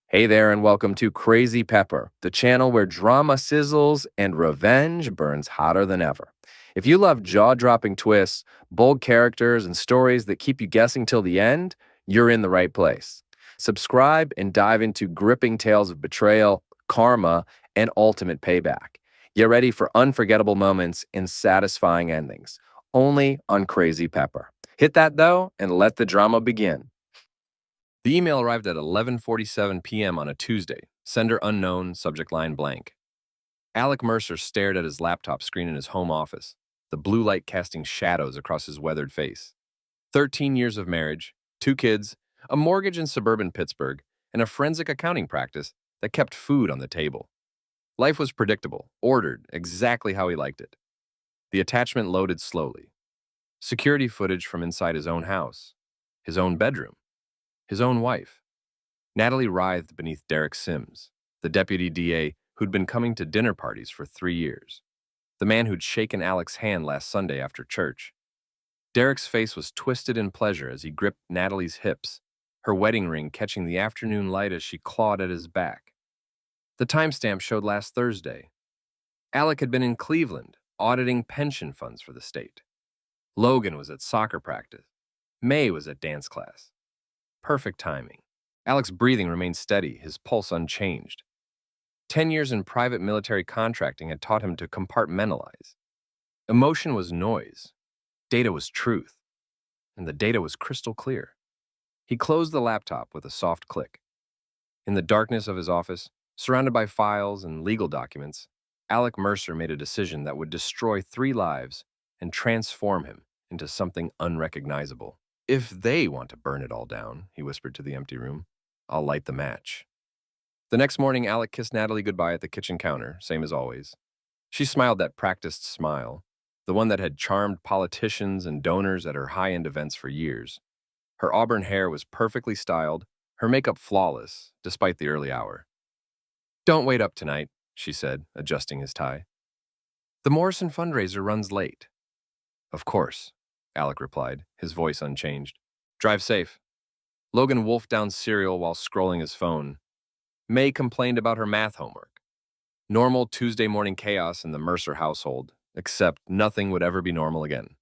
Hey there, and welcome to Crazy Pepper, the channel where drama sizzles and revenge burns hotter than ever. If you love jaw dropping twists, bold characters, and stories that keep you guessing till the end, you're in the right place. Subscribe and dive into gripping tales of betrayal, karma, and ultimate payback. Get ready for unforgettable moments and satisfying endings, only on Crazy Pepper. Hit that though, and let the drama begin. The email arrived at 11:47 p.m. on a Tuesday. Sender unknown, subject line blank. Alec Mercer stared at his laptop screen in his home office, the blue light casting shadows across his weathered face. 13 years of marriage, 2 kids, a mortgage in suburban Pittsburgh, and a forensic accounting practice that kept food on the table. Life was predictable, ordered, exactly how he liked it. The attachment loaded slowly. Security footage from inside his own house, his own bedroom, his own wife. Natalie writhed beneath Derek Sims, the deputy DA who'd been coming to dinner parties for 3 years, the man who'd shaken Alec's hand last Sunday after church. Derek's face was twisted in pleasure as he gripped Natalie's hips, her wedding ring catching the afternoon light as she clawed at his back. The timestamp showed last Thursday. Alec had been in Cleveland, auditing pension funds for the state. Logan was at soccer practice. May was at dance class. Perfect timing. Alec's breathing remained steady, his pulse unchanged. 10 years in private military contracting had taught him to compartmentalize. Emotion was noise. Data was truth. And the data was crystal clear. He closed the laptop with a soft click. In the darkness of his office, surrounded by files and legal documents, Alec Mercer made a decision that would destroy 3 lives and transform him into something unrecognizable. "If they want to burn it all down," he whispered to the empty room, "I'll light the match." The next morning, Alec kissed Natalie goodbye at the kitchen counter, same as always. She smiled that practiced smile, the one that had charmed politicians and donors at her high-end events for years. Her auburn hair was perfectly styled, her makeup flawless, despite the early hour. "Don't wait up tonight," she said, adjusting his tie. "The Morrison fundraiser runs late." "Of course," Alec replied, his voice unchanged. "Drive safe." Logan wolfed down cereal while scrolling his phone. May complained about her math homework. Normal Tuesday morning chaos in the Mercer household, except nothing would ever be normal again.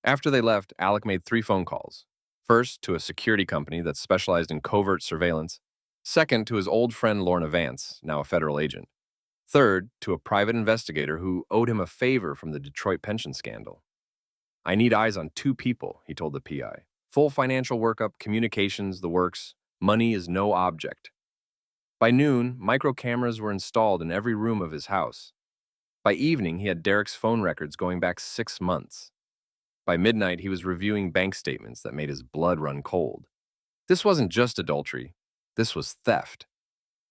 After they left, Alec made 3 phone calls. First, to a security company that specialized in covert surveillance. Second, to his old friend Lorna Vance, now a federal agent. Third, to a private investigator who owed him a favor from the Detroit pension scandal. "I need eyes on 2 people," he told the PI. "Full financial workup, communications, the works. Money is no object." By noon, micro cameras were installed in every room of his house. By evening, he had Derek's phone records going back 6 months. By midnight, he was reviewing bank statements that made his blood run cold. This wasn't just adultery. This was theft.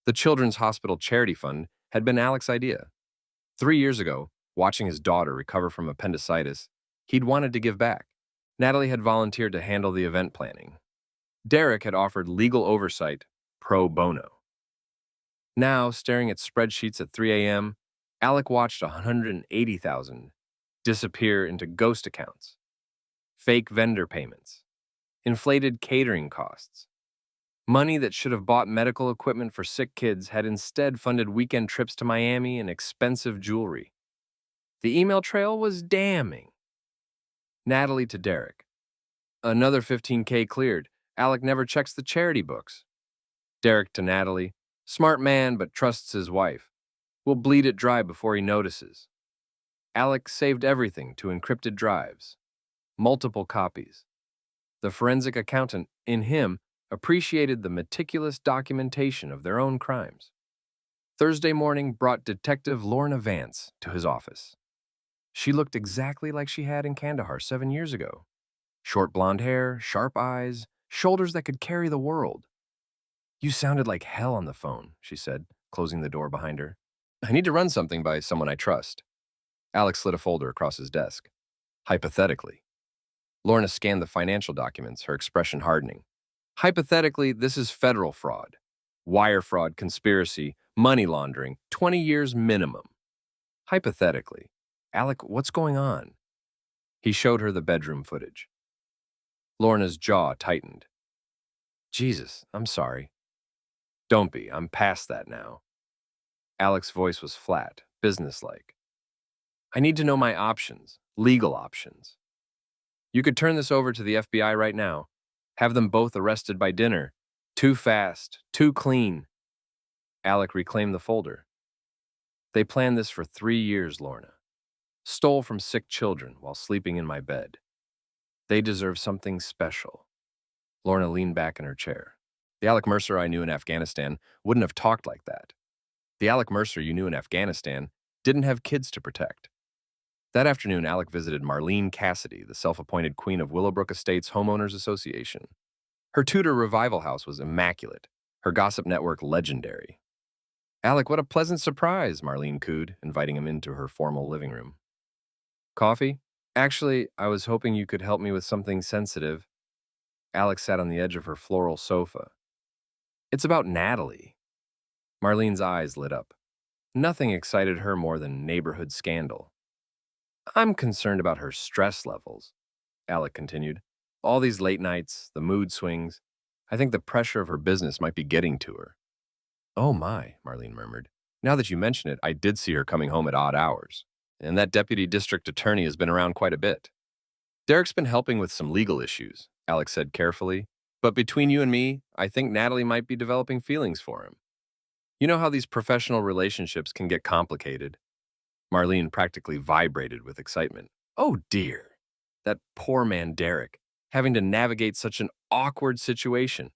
The Children's Hospital Charity Fund had been Alec's idea. 3 years ago, watching his daughter recover from appendicitis, he'd wanted to give back. Natalie had volunteered to handle the event planning. Derek had offered legal oversight pro bono. Now, staring at spreadsheets at 3 a.m., Alec watched 180,000 disappear into ghost accounts, fake vendor payments, inflated catering costs. Money that should have bought medical equipment for sick kids had instead funded weekend trips to Miami and expensive jewelry. The email trail was damning. Natalie to Derek. "Another 15K cleared. Alec never checks the charity books." Derek to Natalie. "Smart man, but trusts his wife. Will bleed it dry before he notices." Alec saved everything to encrypted drives. Multiple copies. The forensic accountant, in him, appreciated the meticulous documentation of their own crimes. Thursday morning brought Detective Lorna Vance to his office. She looked exactly like she had in Kandahar 7 years ago. Short blonde hair, sharp eyes, shoulders that could carry the world. "You sounded like hell on the phone," she said, closing the door behind her. "I need to run something by someone I trust." Alex slid a folder across his desk. "Hypothetically." Lorna scanned the financial documents, her expression hardening. "Hypothetically, this is federal fraud. Wire fraud, conspiracy, money laundering, 20 years minimum." "Hypothetically." "Alec, what's going on?" He showed her the bedroom footage. Lorna's jaw tightened. "Jesus, I'm sorry." Don't be. I'm past that now. Alec's voice was flat, businesslike. I need to know my options, legal options. You could turn this over to the FBI right now. Have them both arrested by dinner. Too fast, too clean. Alec reclaimed the folder. They planned this for 3 years, Lorna. Stole from sick children while sleeping in my bed. They deserve something special. Lorna leaned back in her chair. The Alec Mercer I knew in Afghanistan wouldn't have talked like that. The Alec Mercer you knew in Afghanistan didn't have kids to protect. That afternoon, Alec visited Marlene Cassidy, the self-appointed queen of Willowbrook Estates Homeowners Association. Her Tudor revival house was immaculate, her gossip network legendary. Alec, what a pleasant surprise, Marlene cooed, inviting him into her formal living room. Coffee? Actually, I was hoping you could help me with something sensitive. Alec sat on the edge of her floral sofa. It's about Natalie. Marlene's eyes lit up. Nothing excited her more than neighborhood scandal. I'm concerned about her stress levels, Alec continued. All these late nights, the mood swings. I think the pressure of her business might be getting to her. Oh my, Marlene murmured. Now that you mention it, I did see her coming home at odd hours. And that deputy district attorney has been around quite a bit. Derek's been helping with some legal issues, Alex said carefully. But between you and me, I think Natalie might be developing feelings for him. You know how these professional relationships can get complicated. Marlene practically vibrated with excitement. Oh dear, that poor man Derek, having to navigate such an awkward situation.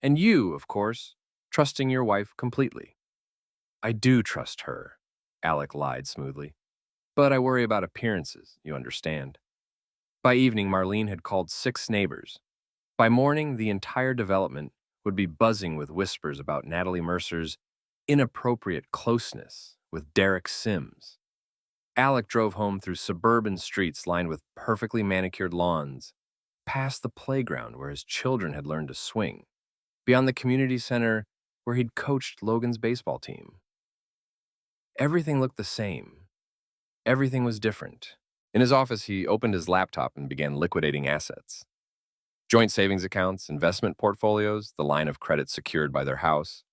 And you, of course, trusting your wife completely. I do trust her, Alec lied smoothly. But I worry about appearances, you understand. By evening, Marlene had called 6 neighbors. By morning, the entire development would be buzzing with whispers about Natalie Mercer's inappropriate closeness with Derek Sims. Alec drove home through suburban streets lined with perfectly manicured lawns, past the playground where his children had learned to swing, beyond the community center where he'd coached Logan's baseball team. Everything looked the same. Everything was different. In his office, he opened his laptop and began liquidating assets. Joint savings accounts, investment portfolios, the line of credit secured by their house.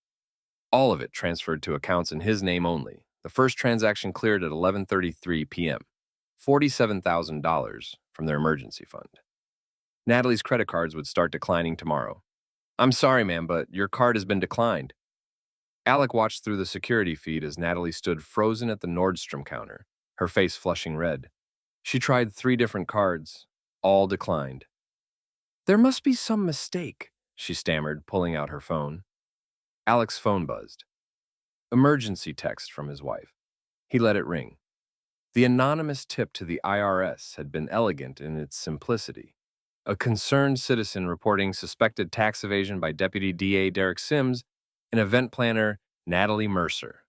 All of it transferred to accounts in his name only. The first transaction cleared at 11:33 p.m., $47,000 from their emergency fund. Natalie's credit cards would start declining tomorrow. I'm sorry, ma'am, but your card has been declined. Alec watched through the security feed as Natalie stood frozen at the Nordstrom counter, her face flushing red. She tried 3 different cards, all declined. There must be some mistake, she stammered, pulling out her phone. Alec's phone buzzed. Emergency text from his wife. He let it ring. The anonymous tip to the IRS had been elegant in its simplicity. A concerned citizen reporting suspected tax evasion by Deputy DA Derek Sims and event planner Natalie Mercer.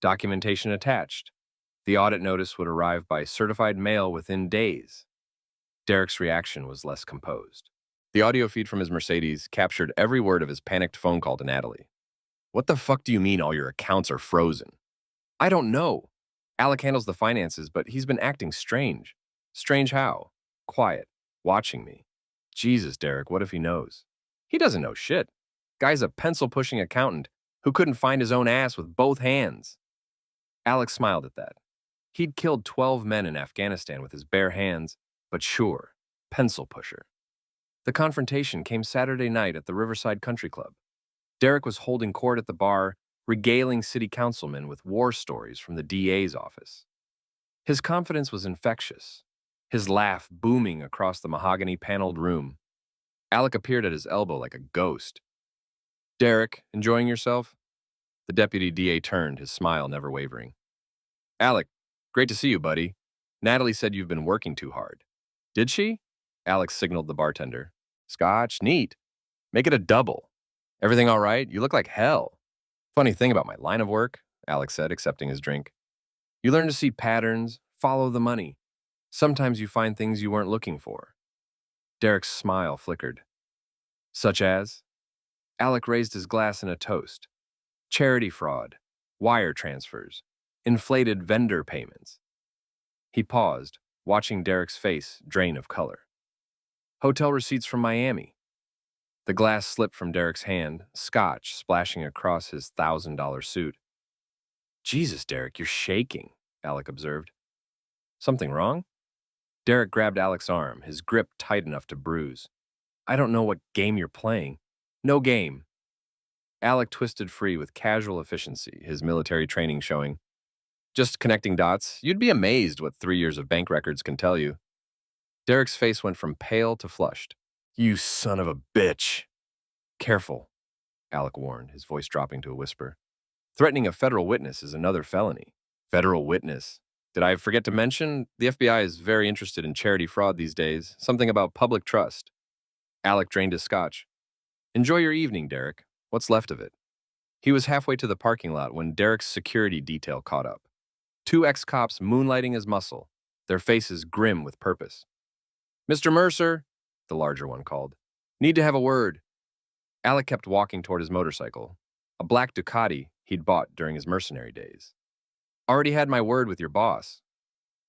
Documentation attached. The audit notice would arrive by certified mail within days. Derek's reaction was less composed. The audio feed from his Mercedes captured every word of his panicked phone call to Natalie. What the fuck do you mean all your accounts are frozen? I don't know. Alec handles the finances, but he's been acting strange. Strange how? Quiet. Watching me. Jesus, Derek, what if he knows? He doesn't know shit. Guy's a pencil-pushing accountant who couldn't find his own ass with both hands. Alec smiled at that. He'd killed 12 men in Afghanistan with his bare hands, but sure, pencil pusher. The confrontation came Saturday night at the Riverside Country Club. Derek was holding court at the bar, regaling city councilmen with war stories from the DA's office. His confidence was infectious, his laugh booming across the mahogany-paneled room. Alec appeared at his elbow like a ghost. Derek, enjoying yourself? The deputy DA turned, his smile never wavering. Alec, great to see you, buddy. Natalie said you've been working too hard. Did she? Alex signaled the bartender. Scotch, neat. Make it a double. Everything all right? You look like hell. Funny thing about my line of work, Alex said, accepting his drink. You learn to see patterns, follow the money. Sometimes you find things you weren't looking for. Derek's smile flickered. Such as? Alec raised his glass in a toast. Charity fraud, wire transfers, inflated vendor payments. He paused, watching Derek's face drain of color. Hotel receipts from Miami. The glass slipped from Derek's hand, scotch splashing across his $1,000 suit. Jesus, Derek, you're shaking, Alec observed. Something wrong? Derek grabbed Alec's arm, his grip tight enough to bruise. I don't know what game you're playing. No game. Alec twisted free with casual efficiency, his military training showing. Just connecting dots, you'd be amazed what 3 years of bank records can tell you. Derek's face went from pale to flushed. You son of a bitch. Careful, Alec warned, his voice dropping to a whisper. Threatening a federal witness is another felony. Federal witness? Did I forget to mention? The FBI is very interested in charity fraud these days. Something about public trust. Alec drained his scotch. Enjoy your evening, Derek. What's left of it? He was halfway to the parking lot when Derek's security detail caught up. 2 ex-cops moonlighting as muscle, their faces grim with purpose. Mr. Mercer, the larger one called. Need to have a word. Alec kept walking toward his motorcycle, a black Ducati he'd bought during his mercenary days. Already had my word with your boss.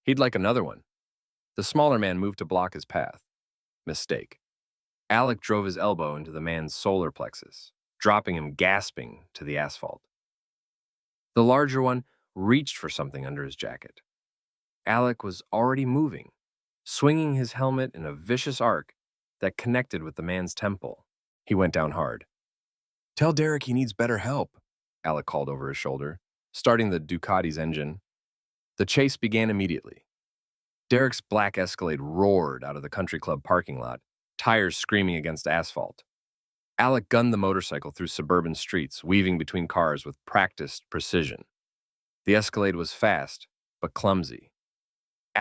He'd like another one. The smaller man moved to block his path. Mistake. Alec drove his elbow into the man's solar plexus, dropping him gasping to the asphalt. The larger one reached for something under his jacket. Alec was already moving, swinging his helmet in a vicious arc that connected with the man's temple. He went down hard. Tell Derek he needs better help, Alec called over his shoulder, starting the Ducati's engine. The chase began immediately. Derek's black Escalade roared out of the country club parking lot, tires screaming against asphalt. Alec gunned the motorcycle through suburban streets, weaving between cars with practiced precision. The Escalade was fast, but clumsy.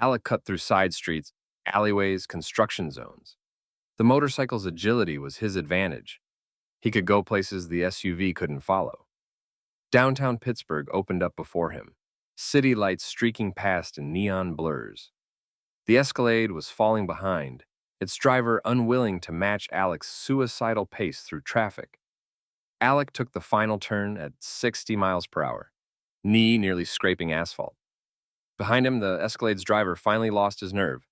Alec cut through side streets, alleyways, construction zones. The motorcycle's agility was his advantage. He could go places the SUV couldn't follow. Downtown Pittsburgh opened up before him, city lights streaking past in neon blurs. The Escalade was falling behind, its driver unwilling to match Alec's suicidal pace through traffic. Alec took the final turn at 60 miles per hour, knee nearly scraping asphalt. Behind him, the Escalade's driver finally lost his nerve,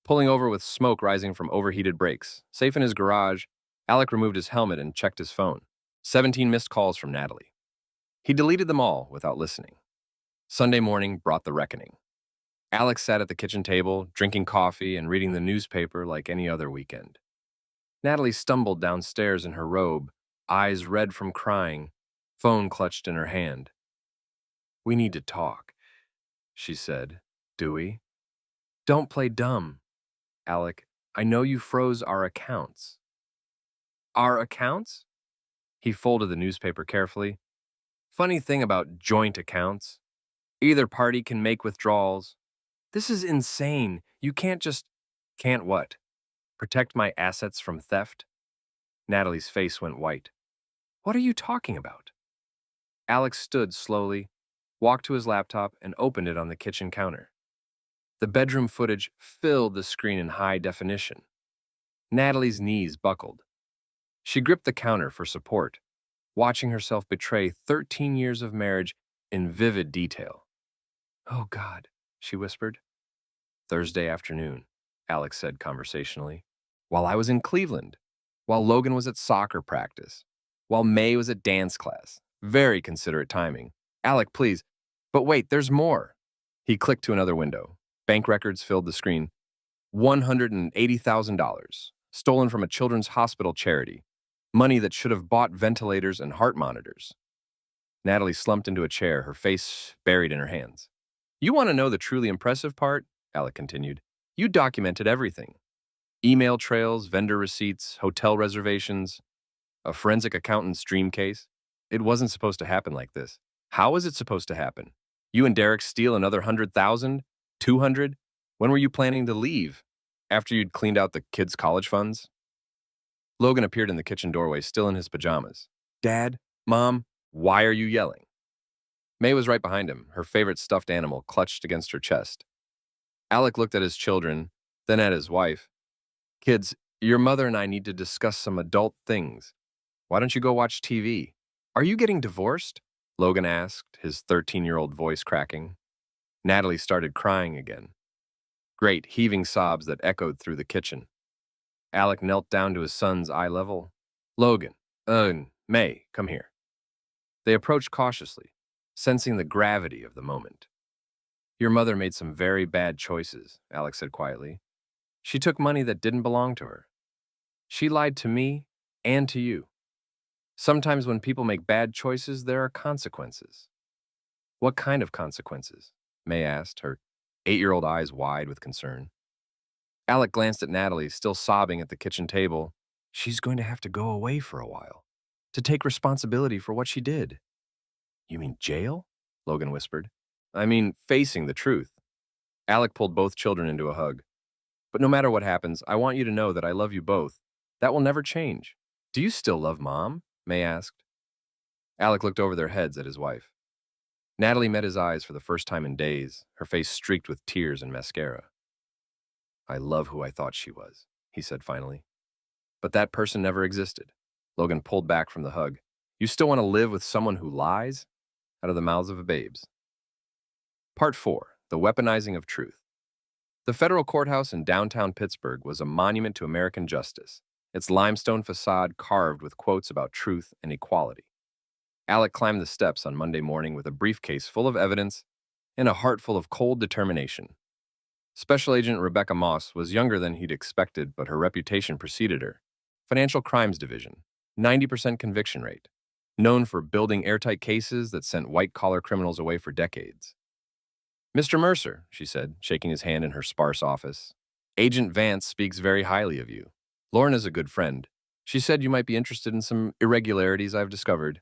pulling over with smoke rising from overheated brakes. Safe in his garage, Alec removed his helmet and checked his phone. 17 missed calls from Natalie. He deleted them all without listening. Sunday morning brought the reckoning. Alex sat at the kitchen table, drinking coffee and reading the newspaper like any other weekend. Natalie stumbled downstairs in her robe, eyes red from crying, phone clutched in her hand. We need to talk, she said. Do we? Don't play dumb. Alec, I know you froze our accounts. Our accounts? He folded the newspaper carefully. Funny thing about joint accounts. Either party can make withdrawals. This is insane. You can't just... Can't what? Protect my assets from theft? Natalie's face went white. What are you talking about? Alex stood slowly, walked to his laptop, and opened it on the kitchen counter. The bedroom footage filled the screen in high definition. Natalie's knees buckled. She gripped the counter for support, watching herself betray 13 years of marriage in vivid detail. Oh, God, she whispered. Thursday afternoon, Alex said conversationally. While I was in Cleveland, while Logan was at soccer practice, while May was at dance class. Very considerate timing. Alec, please. But wait, there's more. He clicked to another window. Bank records filled the screen. $180,000, stolen from a children's hospital charity. Money that should have bought ventilators and heart monitors. Natalie slumped into a chair, her face buried in her hands. You want to know the truly impressive part? Alec continued. You documented everything. Email trails, vendor receipts, hotel reservations, a forensic accountant's dream case. It wasn't supposed to happen like this. How was it supposed to happen? You and Derek steal another 100,000? 200? When were you planning to leave? After you'd cleaned out the kids' college funds? Logan appeared in the kitchen doorway, still in his pajamas. Dad? Mom? Why are you yelling? May was right behind him, her favorite stuffed animal clutched against her chest. Alec looked at his children, then at his wife. Kids, your mother and I need to discuss some adult things. Why don't you go watch TV? Are you getting divorced? Logan asked, his 13-year-old voice cracking. Natalie started crying again. Great, heaving sobs that echoed through the kitchen. Alec knelt down to his son's eye level. Logan, May, come here. They approached cautiously, sensing the gravity of the moment. Your mother made some very bad choices, Alex said quietly. She took money that didn't belong to her. She lied to me and to you. Sometimes when people make bad choices, there are consequences. What kind of consequences? May asked, her 8-year-old eyes wide with concern. Alec glanced at Natalie, still sobbing at the kitchen table. She's going to have to go away for a while, to take responsibility for what she did. You mean jail? Logan whispered. I mean, facing the truth. Alec pulled both children into a hug. But no matter what happens, I want you to know that I love you both. That will never change. Do you still love Mom? May asked. Alec looked over their heads at his wife. Natalie met his eyes for the first time in days, her face streaked with tears and mascara. I love who I thought she was, he said finally. But that person never existed. Logan pulled back from the hug. You still want to live with someone who lies? Out of the mouths of babes. Part 4. The Weaponizing of Truth. The federal courthouse in downtown Pittsburgh was a monument to American justice, its limestone facade carved with quotes about truth and equality. Alec climbed the steps on Monday morning with a briefcase full of evidence and a heart full of cold determination. Special Agent Rebecca Moss was younger than he'd expected, but her reputation preceded her. Financial Crimes Division, 90% conviction rate, known for building airtight cases that sent white-collar criminals away for decades. Mr. Mercer, she said, shaking his hand in her sparse office, Agent Vance speaks very highly of you. Lauren is a good friend. She said you might be interested in some irregularities I've discovered.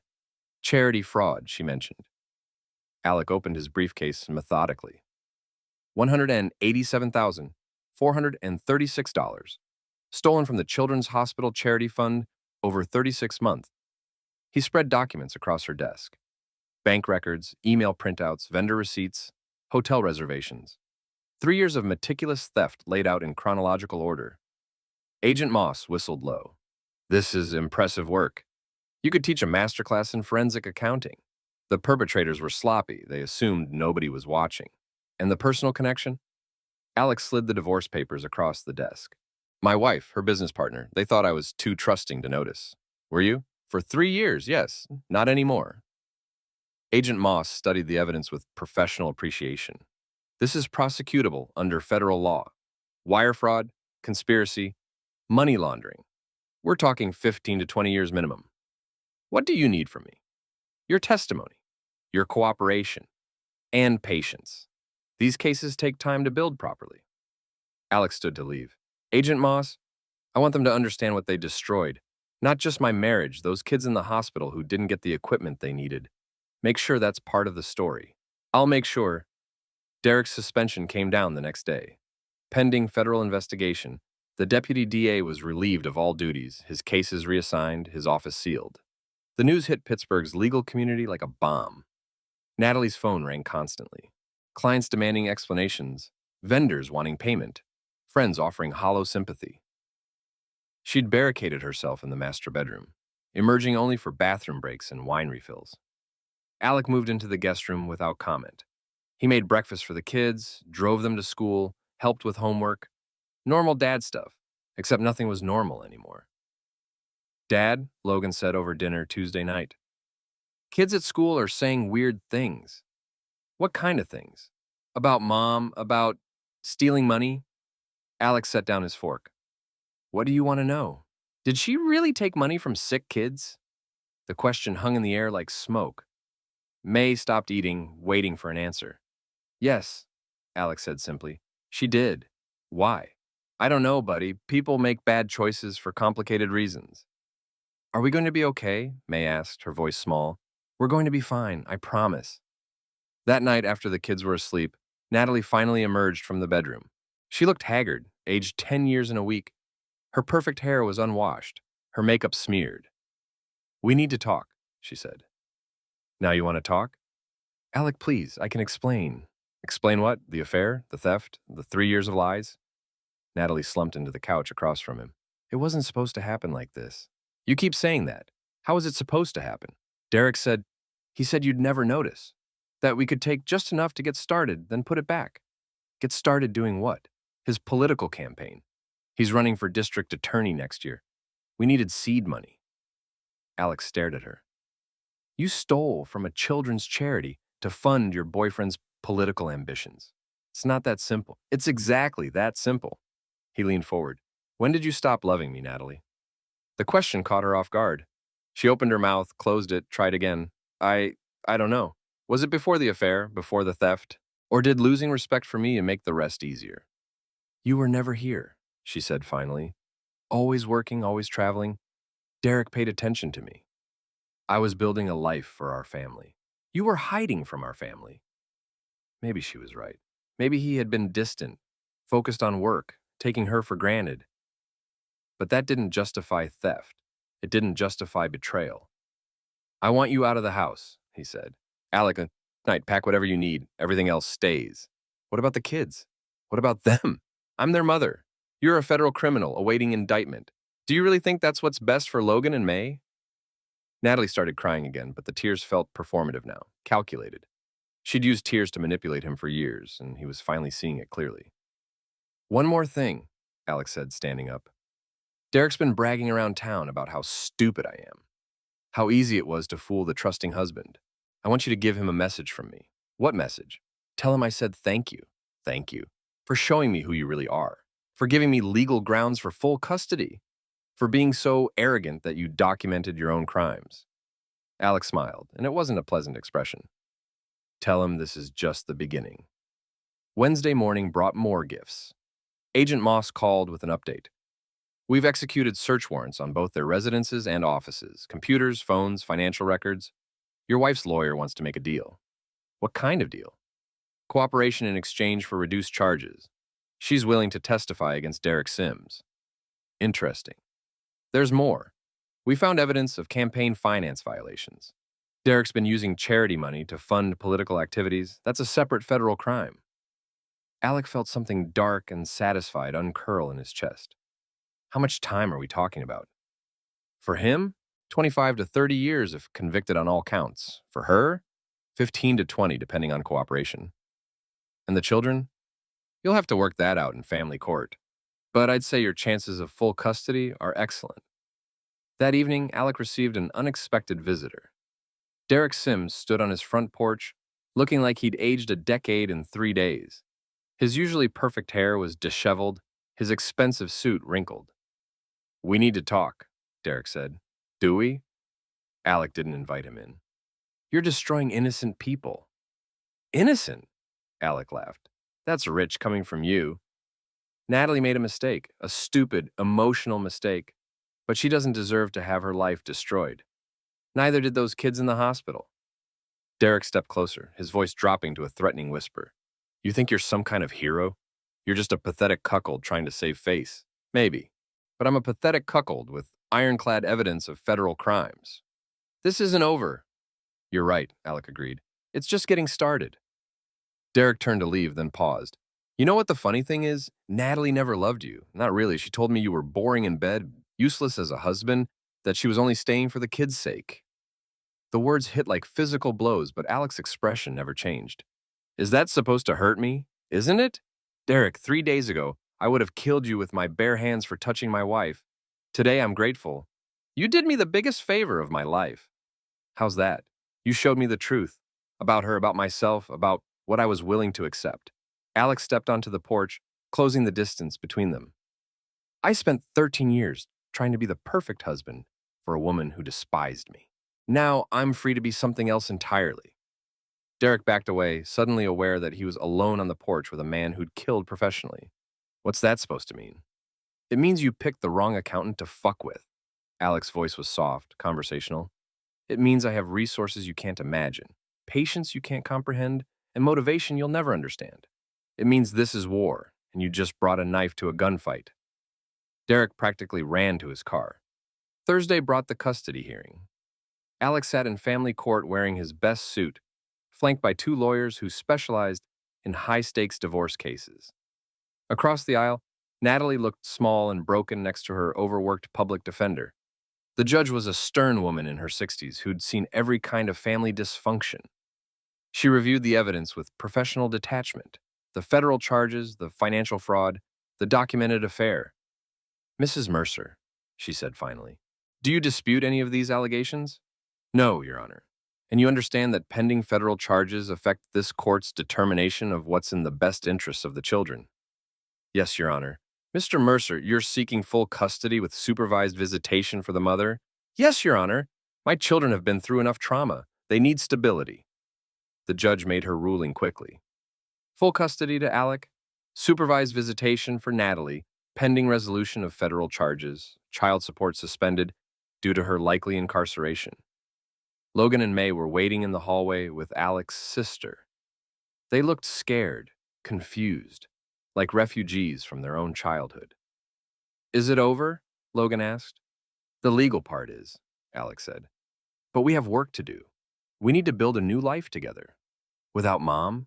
Charity fraud, she mentioned. Alec opened his briefcase methodically. $187,436, stolen from the Children's Hospital Charity Fund over 36 months. He spread documents across her desk. Bank records, email printouts, vendor receipts, hotel reservations. 3 years of meticulous theft laid out in chronological order. Agent Moss whistled low. This is impressive work. You could teach a masterclass in forensic accounting. The perpetrators were sloppy. They assumed nobody was watching. And the personal connection? Alex slid the divorce papers across the desk. My wife, her business partner, they thought I was too trusting to notice. Were you? For 3 years, yes. Not anymore. Agent Moss studied the evidence with professional appreciation. This is prosecutable under federal law. Wire fraud, conspiracy, money laundering. We're talking 15 to 20 years minimum. What do you need from me? Your testimony, your cooperation, and patience. These cases take time to build properly. Alex stood to leave. Agent Moss, I want them to understand what they destroyed. Not just my marriage, those kids in the hospital who didn't get the equipment they needed. Make sure that's part of the story. I'll make sure. Derek's suspension came down the next day. Pending federal investigation, the deputy DA was relieved of all duties, his cases reassigned, his office sealed. The news hit Pittsburgh's legal community like a bomb. Natalie's phone rang constantly. Clients demanding explanations, vendors wanting payment, friends offering hollow sympathy. She'd barricaded herself in the master bedroom, emerging only for bathroom breaks and wine refills. Alec moved into the guest room without comment. He made breakfast for the kids, drove them to school, helped with homework. Normal dad stuff, except nothing was normal anymore. Dad, Logan said over dinner Tuesday night. Kids at school are saying weird things. What kind of things? About Mom, about stealing money? Alex set down his fork. What do you want to know? Did she really take money from sick kids? The question hung in the air like smoke. May stopped eating, waiting for an answer. Yes, Alex said simply. She did. Why? I don't know, buddy. People make bad choices for complicated reasons. Are we going to be okay? May asked, her voice small. We're going to be fine, I promise. That night, after the kids were asleep, Natalie finally emerged from the bedroom. She looked haggard, aged 10 years in a week. Her perfect hair was unwashed, her makeup smeared. We need to talk, she said. Now you want to talk? Alec, please, I can explain. Explain what? The affair? The theft? The 3 years of lies? Natalie slumped into the couch across from him. It wasn't supposed to happen like this. You keep saying that. How is it supposed to happen? Derek said, he said you'd never notice. That we could take just enough to get started, then put it back. Get started doing what? His political campaign. He's running for district attorney next year. We needed seed money. Alex stared at her. You stole from a children's charity to fund your boyfriend's political ambitions. It's not that simple. It's exactly that simple. He leaned forward. When did you stop loving me, Natalie? The question caught her off guard. She opened her mouth, closed it, tried again. I don't know. Was it before the affair, before the theft? Or did losing respect for me make the rest easier? You were never here, she said finally. Always working, always traveling. Derek paid attention to me. I was building a life for our family. You were hiding from our family. Maybe she was right. Maybe he had been distant, focused on work, taking her for granted. But that didn't justify theft. It didn't justify betrayal. I want you out of the house, he said. Alec, night, pack whatever you need. Everything else stays. What about the kids? What about them? I'm their mother. You're a federal criminal awaiting indictment. Do you really think that's what's best for Logan and May? Natalie started crying again, but the tears felt performative now, calculated. She'd used tears to manipulate him for years, and he was finally seeing it clearly. One more thing, Alex said, standing up. Derek's been bragging around town about how stupid I am, how easy it was to fool the trusting husband. I want you to give him a message from me. What message? Tell him I said thank you, for showing me who you really are, for giving me legal grounds for full custody, for being so arrogant that you documented your own crimes. Alex smiled, and it wasn't a pleasant expression. Tell him this is just the beginning. Wednesday morning brought more gifts. Agent Moss called with an update. We've executed search warrants on both their residences and offices, computers, phones, financial records. Your wife's lawyer wants to make a deal. What kind of deal? Cooperation in exchange for reduced charges. She's willing to testify against Derek Sims. Interesting. There's more. We found evidence of campaign finance violations. Derek's been using charity money to fund political activities. That's a separate federal crime. Alec felt something dark and satisfied uncurl in his chest. How much time are we talking about? For him, 25 to 30 years if convicted on all counts. For her, 15 to 20 depending on cooperation. And the children? You'll have to work that out in family court. But I'd say your chances of full custody are excellent. That evening, Alec received an unexpected visitor. Derek Sims stood on his front porch, looking like he'd aged a decade in 3 days. His usually perfect hair was disheveled, his expensive suit wrinkled. We need to talk, Derek said. Do we? Alec didn't invite him in. You're destroying innocent people. Innocent? Alec laughed. That's rich coming from you. Natalie made a mistake, a stupid, emotional mistake, but she doesn't deserve to have her life destroyed. Neither did those kids in the hospital. Derek stepped closer, his voice dropping to a threatening whisper. You think you're some kind of hero? You're just a pathetic cuckold trying to save face. Maybe. But I'm a pathetic cuckold with ironclad evidence of federal crimes. This isn't over. You're right, Alec agreed. It's just getting started. Derek turned to leave, then paused. You know what the funny thing is? Natalie never loved you. Not really. She told me you were boring in bed, useless as a husband, that she was only staying for the kids' sake. The words hit like physical blows, but Alec's expression never changed. Is that supposed to hurt me? Isn't it? Derek, 3 days ago, I would have killed you with my bare hands for touching my wife. Today, I'm grateful. You did me the biggest favor of my life. How's that? You showed me the truth. About her, about myself, about what I was willing to accept. Alex stepped onto the porch, closing the distance between them. I spent 13 years trying to be the perfect husband for a woman who despised me. Now I'm free to be something else entirely. Derek backed away, suddenly aware that he was alone on the porch with a man who'd killed professionally. What's that supposed to mean? It means you picked the wrong accountant to fuck with. Alex's voice was soft, conversational. It means I have resources you can't imagine, patience you can't comprehend, and motivation you'll never understand. It means this is war, and you just brought a knife to a gunfight. Derek practically ran to his car. Thursday brought the custody hearing. Alex sat in family court wearing his best suit, flanked by 2 lawyers who specialized in high-stakes divorce cases. Across the aisle, Natalie looked small and broken next to her overworked public defender. The judge was a stern woman in her 60s who'd seen every kind of family dysfunction. She reviewed the evidence with professional detachment, the federal charges, the financial fraud, the documented affair. Mrs. Mercer, she said finally, Do you dispute any of these allegations? No, Your Honor. And you understand that pending federal charges affect this court's determination of what's in the best interests of the children? Yes, Your Honor. Mr. Mercer, you're seeking full custody with supervised visitation for the mother? Yes, Your Honor. My children have been through enough trauma. They need stability. The judge made her ruling quickly. Full custody to Alec, supervised visitation for Natalie, pending resolution of federal charges, child support suspended due to her likely incarceration. Logan and May were waiting in the hallway with Alec's sister. They looked scared, confused, like refugees from their own childhood. Is it over? Logan asked. The legal part is, Alec said. But we have work to do. We need to build a new life together. Without Mom,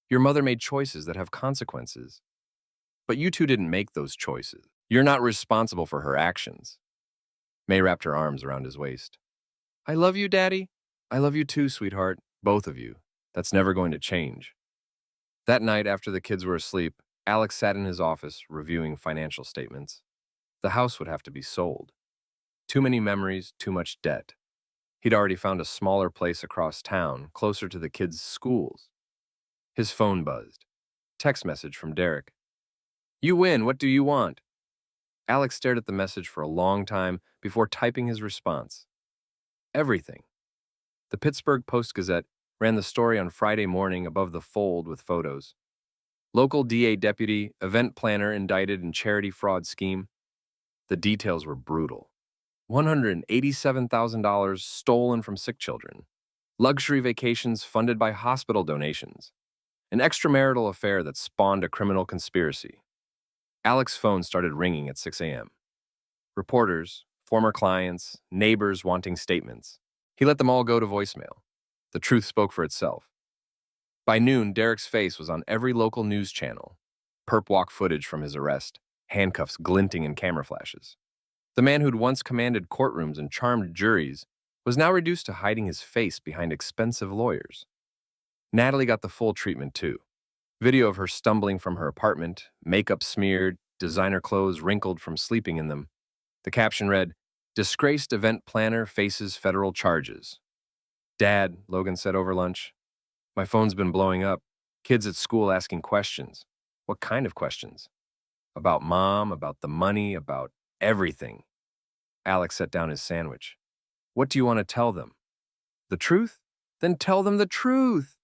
your mother made choices that have consequences. But you two didn't make those choices. You're not responsible for her actions. May wrapped her arms around his waist. I love you, Daddy. I love you too, sweetheart. Both of you. That's never going to change. That night, after the kids were asleep, Alex sat in his office reviewing financial statements. The house would have to be sold. Too many memories, too much debt. He'd already found a smaller place across town, closer to the kids' schools. His phone buzzed. Text message from Derek. You win. What do you want? Alex stared at the message for a long time before typing his response. Everything. The Pittsburgh Post-Gazette ran the story on Friday morning above the fold with photos. Local DA deputy, event planner indicted in charity fraud scheme. The details were brutal. $187,000 stolen from sick children. Luxury vacations funded by hospital donations. An extramarital affair that spawned a criminal conspiracy. Alex's phone started ringing at 6 a.m. Reporters, former clients, neighbors wanting statements. He let them all go to voicemail. The truth spoke for itself. By noon, Derek's face was on every local news channel. Perp walk footage from his arrest, handcuffs glinting in camera flashes. The man who'd once commanded courtrooms and charmed juries was now reduced to hiding his face behind expensive lawyers. Natalie got the full treatment too. Video of her stumbling from her apartment, makeup smeared, designer clothes wrinkled from sleeping in them. The caption read, "Disgraced event planner faces federal charges." Dad, Logan said over lunch, my phone's been blowing up. Kids at school asking questions. What kind of questions? About Mom, about the money, about everything. Alex set down his sandwich. What do you want to tell them? The truth? Then tell them the truth.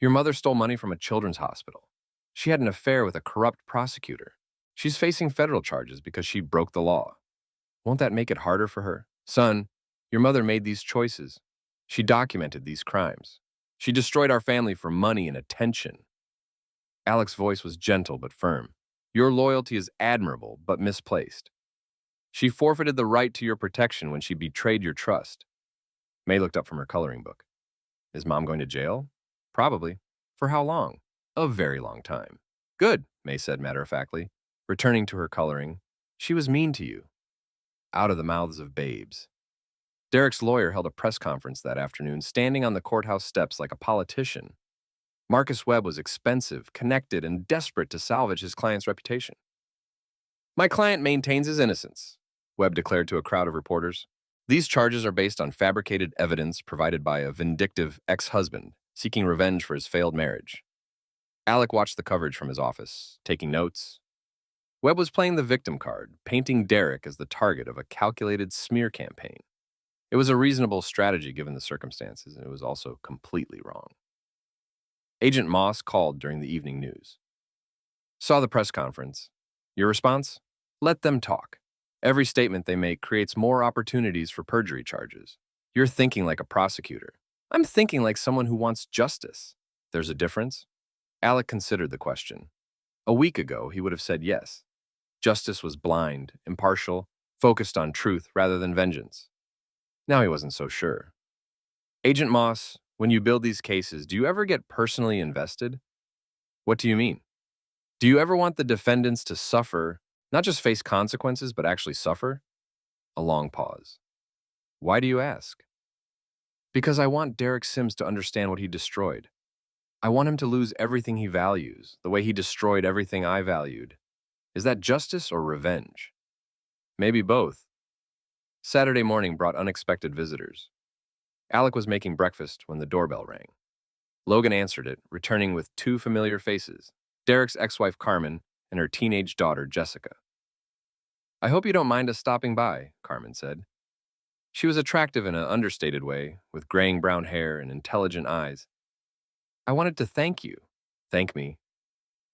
Your mother stole money from a children's hospital. She had an affair with a corrupt prosecutor. She's facing federal charges because she broke the law. Won't that make it harder for her? Son, your mother made these choices. She documented these crimes. She destroyed our family for money and attention. Alex's voice was gentle but firm. Your loyalty is admirable but misplaced. She forfeited the right to your protection when she betrayed your trust. May looked up from her coloring book. Is Mom going to jail? Probably. For how long? A very long time. Good, May said matter-of-factly, returning to her coloring. She was mean to you. Out of the mouths of babes. Derek's lawyer held a press conference that afternoon, standing on the courthouse steps like a politician. Marcus Webb was expensive, connected, and desperate to salvage his client's reputation. My client maintains his innocence, Webb declared to a crowd of reporters. These charges are based on fabricated evidence provided by a vindictive ex-husband seeking revenge for his failed marriage. Alec watched the coverage from his office, taking notes. Webb was playing the victim card, painting Derek as the target of a calculated smear campaign. It was a reasonable strategy given the circumstances, and it was also completely wrong. Agent Moss called during the evening news. Saw the press conference. Your response? Let them talk. Every statement they make creates more opportunities for perjury charges. You're thinking like a prosecutor. I'm thinking like someone who wants justice. There's a difference? Alec considered the question. A week ago, he would have said yes. Justice was blind, impartial, focused on truth rather than vengeance. Now he wasn't so sure. Agent Moss, when you build these cases, do you ever get personally invested? What do you mean? Do you ever want the defendants to suffer, not just face consequences, but actually suffer? A long pause. Why do you ask? Because I want Derek Sims to understand what he destroyed. I want him to lose everything he values, the way he destroyed everything I valued. Is that justice or revenge? Maybe both. Saturday morning brought unexpected visitors. Alec was making breakfast when the doorbell rang. Logan answered it, returning with two familiar faces, Derek's ex-wife Carmen and her teenage daughter Jessica. "I hope you don't mind us stopping by," Carmen said. She was attractive in an understated way, with graying brown hair and intelligent eyes. "I wanted to thank me,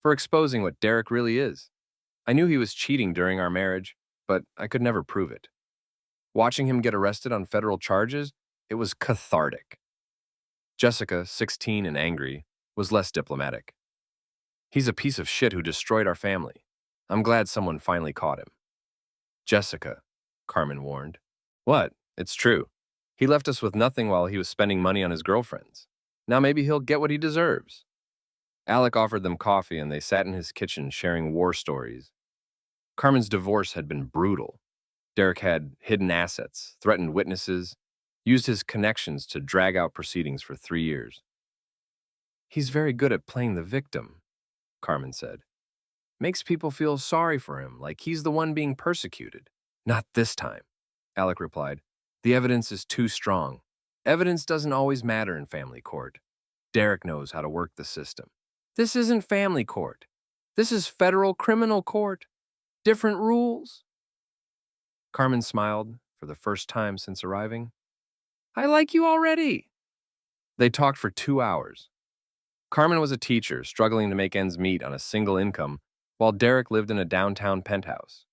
for exposing what Derek really is. I knew he was cheating during our marriage, but I could never prove it. Watching him get arrested on federal charges, it was cathartic." Jessica, 16 and angry, was less diplomatic. "He's a piece of shit who destroyed our family. I'm glad someone finally caught him." "Jessica," Carmen warned. "What? It's true. He left us with nothing while he was spending money on his girlfriends. Now maybe he'll get what he deserves." Alec offered them coffee and they sat in his kitchen sharing war stories. Carmen's divorce had been brutal. Derek had hidden assets, threatened witnesses, used his connections to drag out proceedings for 3 years. "He's very good at playing the victim," Carmen said. "Makes people feel sorry for him, like he's the one being persecuted." "Not this time," Alec replied. "The evidence is too strong. Evidence doesn't always matter in family court. Derek knows how to work the system." "This isn't family court. This is federal criminal court. Different rules." Carmen smiled for the first time since arriving. "I like you already." They talked for 2 hours. Carmen was a teacher struggling to make ends meet on a single income, while Derek lived in a downtown penthouse.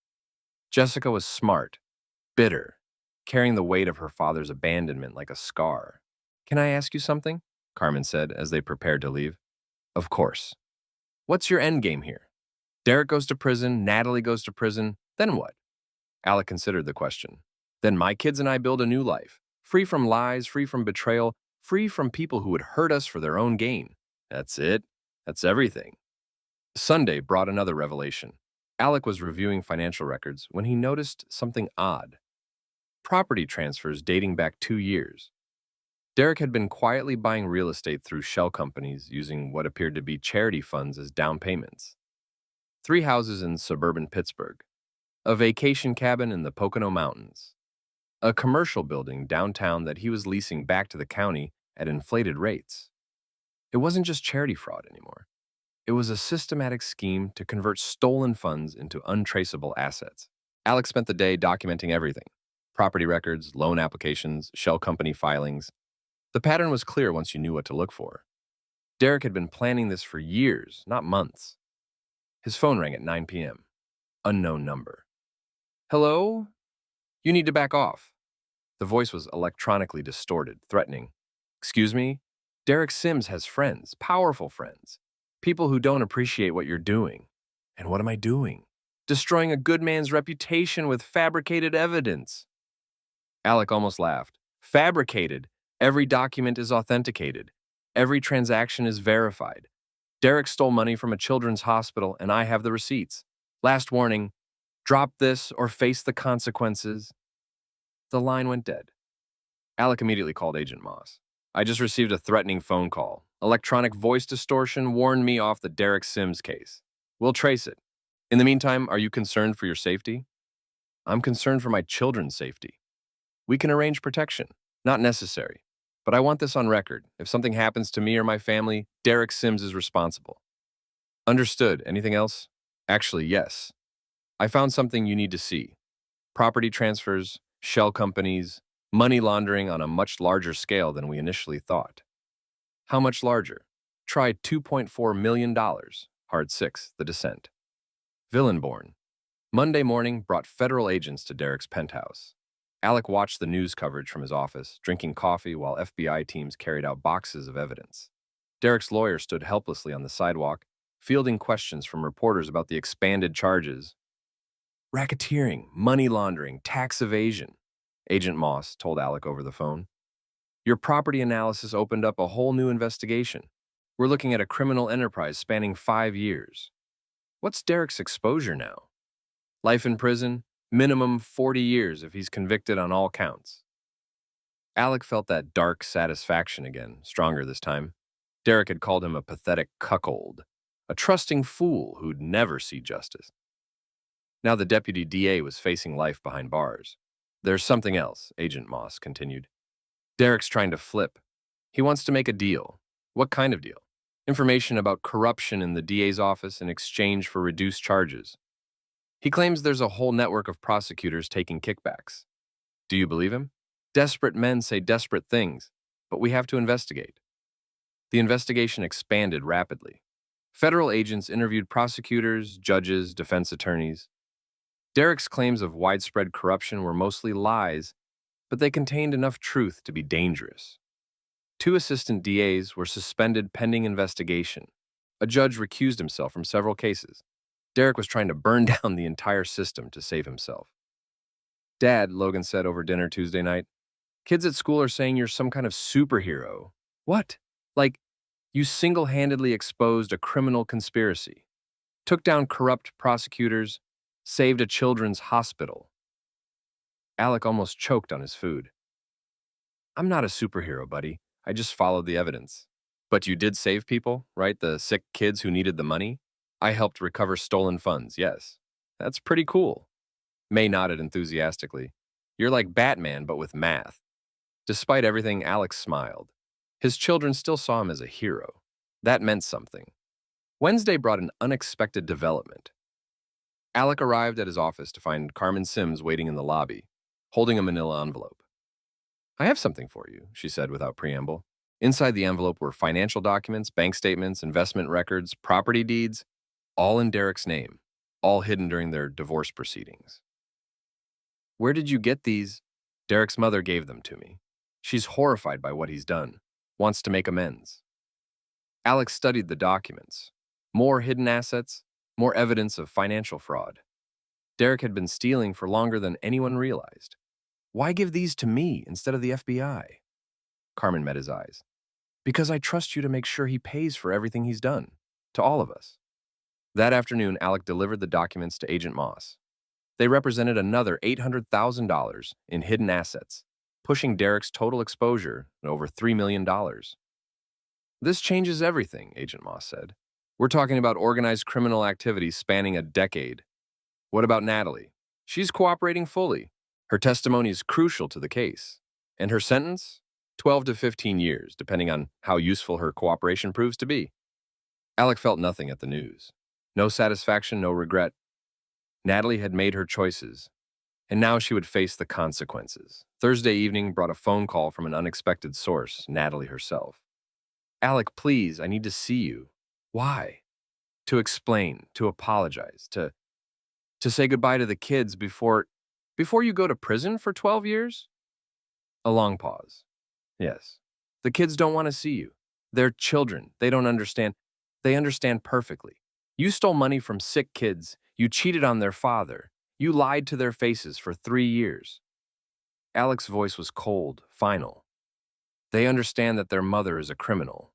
Jessica was smart, bitter, carrying the weight of her father's abandonment like a scar. "Can I ask you something?" Carmen said as they prepared to leave. "Of course. What's your end game here? Derek goes to prison, Natalie goes to prison, then what?" Alec considered the question. "Then my kids and I build a new life, free from lies, free from betrayal, free from people who would hurt us for their own gain. That's it. That's everything." Sunday brought another revelation. Alec was reviewing financial records when he noticed something odd. Property transfers dating back 2 years. Derek had been quietly buying real estate through shell companies using what appeared to be charity funds as down payments. 3 houses in suburban Pittsburgh, a vacation cabin in the Pocono Mountains, a commercial building downtown that he was leasing back to the county at inflated rates. It wasn't just charity fraud anymore. It was a systematic scheme to convert stolen funds into untraceable assets. Alex spent the day documenting everything: property records, loan applications, shell company filings. The pattern was clear once you knew what to look for. Derek had been planning this for years, not months. His phone rang at 9 p.m. Unknown number. "Hello? You need to back off." The voice was electronically distorted, threatening. "Excuse me? Derek Sims has friends, powerful friends. People who don't appreciate what you're doing." "And what am I doing?" "Destroying a good man's reputation with fabricated evidence." Alec almost laughed. "Fabricated? Every document is authenticated. Every transaction is verified. Derek stole money from a children's hospital, and I have the receipts. Last warning, drop this or face the consequences." The line went dead. Alec immediately called Agent Moss. "I just received a threatening phone call. Electronic voice distortion warned me off the Derek Sims case. We'll trace it. In the meantime, are you concerned for your safety?" "I'm concerned for my children's safety. We can arrange protection. Not necessary. But I want this on record. If something happens to me or my family, Derek Sims is responsible." "Understood. Anything else?" "Actually, yes. I found something you need to see. Property transfers, shell companies, money laundering on a much larger scale than we initially thought." "How much larger?" "Try $2.4 million. Hard 6, The Descent." Villain born. Monday morning brought federal agents to Derek's penthouse. Alec watched the news coverage from his office, drinking coffee while FBI teams carried out boxes of evidence. Derek's lawyer stood helplessly on the sidewalk, fielding questions from reporters about the expanded charges. "Racketeering, money laundering, tax evasion," Agent Moss told Alec over the phone. "Your property analysis opened up a whole new investigation. We're looking at a criminal enterprise spanning 5 years. What's Derek's exposure now? Life in prison, minimum 40 years if he's convicted on all counts." Alec felt that dark satisfaction again, stronger this time. Derek had called him a pathetic cuckold, a trusting fool who'd never see justice. Now the deputy DA was facing life behind bars. There's something else, Agent Moss continued. Derek's trying to flip. He wants to make a deal. What kind of deal? Information about corruption in the DA's office in exchange for reduced charges. He claims there's a whole network of prosecutors taking kickbacks. Do you believe him? Desperate men say desperate things, but we have to investigate. The investigation expanded rapidly. Federal agents interviewed prosecutors, judges, defense attorneys. Derek's claims of widespread corruption were mostly lies, but they contained enough truth to be dangerous. 2 assistant DAs were suspended pending investigation. A judge recused himself from several cases. Derek was trying to burn down the entire system to save himself. Dad, Logan said over dinner Tuesday night, kids at school are saying you're some kind of superhero. What? Like, you single-handedly exposed a criminal conspiracy, took down corrupt prosecutors, saved a children's hospital. Alec almost choked on his food. I'm not a superhero, buddy. I just followed the evidence. But you did save people, right? The sick kids who needed the money? I helped recover stolen funds, yes. That's pretty cool. May nodded enthusiastically. You're like Batman, but with math. Despite everything, Alex smiled. His children still saw him as a hero. That meant something. Wednesday brought an unexpected development. Alec arrived at his office to find Carmen Sims waiting in the lobby, holding a manila envelope. I have something for you, she said without preamble. Inside the envelope were financial documents, bank statements, investment records, property deeds, all in Derek's name, all hidden during their divorce proceedings. Where did you get these? Derek's mother gave them to me. She's horrified by what he's done, wants to make amends. Alex studied the documents. More hidden assets, more evidence of financial fraud. Derek had been stealing for longer than anyone realized. Why give these to me instead of the FBI? Carmen met his eyes. Because I trust you to make sure he pays for everything he's done, to all of us. That afternoon, Alec delivered the documents to Agent Moss. They represented another $800,000 in hidden assets, pushing Derek's total exposure to over $3 million. This changes everything, Agent Moss said. We're talking about organized criminal activity spanning a decade. What about Natalie? She's cooperating fully. Her testimony is crucial to the case. And her sentence? 12 to 15 years, depending on how useful her cooperation proves to be. Alec felt nothing at the news. No satisfaction, no regret. Natalie had made her choices, and now she would face the consequences. Thursday evening brought a phone call from an unexpected source, Natalie herself. Alec, please, I need to see you. Why? To explain, to apologize, to say goodbye to the kids before you go to prison for 12 years? A long pause. Yes. The kids don't want to see you. They're children. They don't understand. They understand perfectly. You stole money from sick kids. You cheated on their father. You lied to their faces for 3 years. Alec's voice was cold, final. They understand that their mother is a criminal.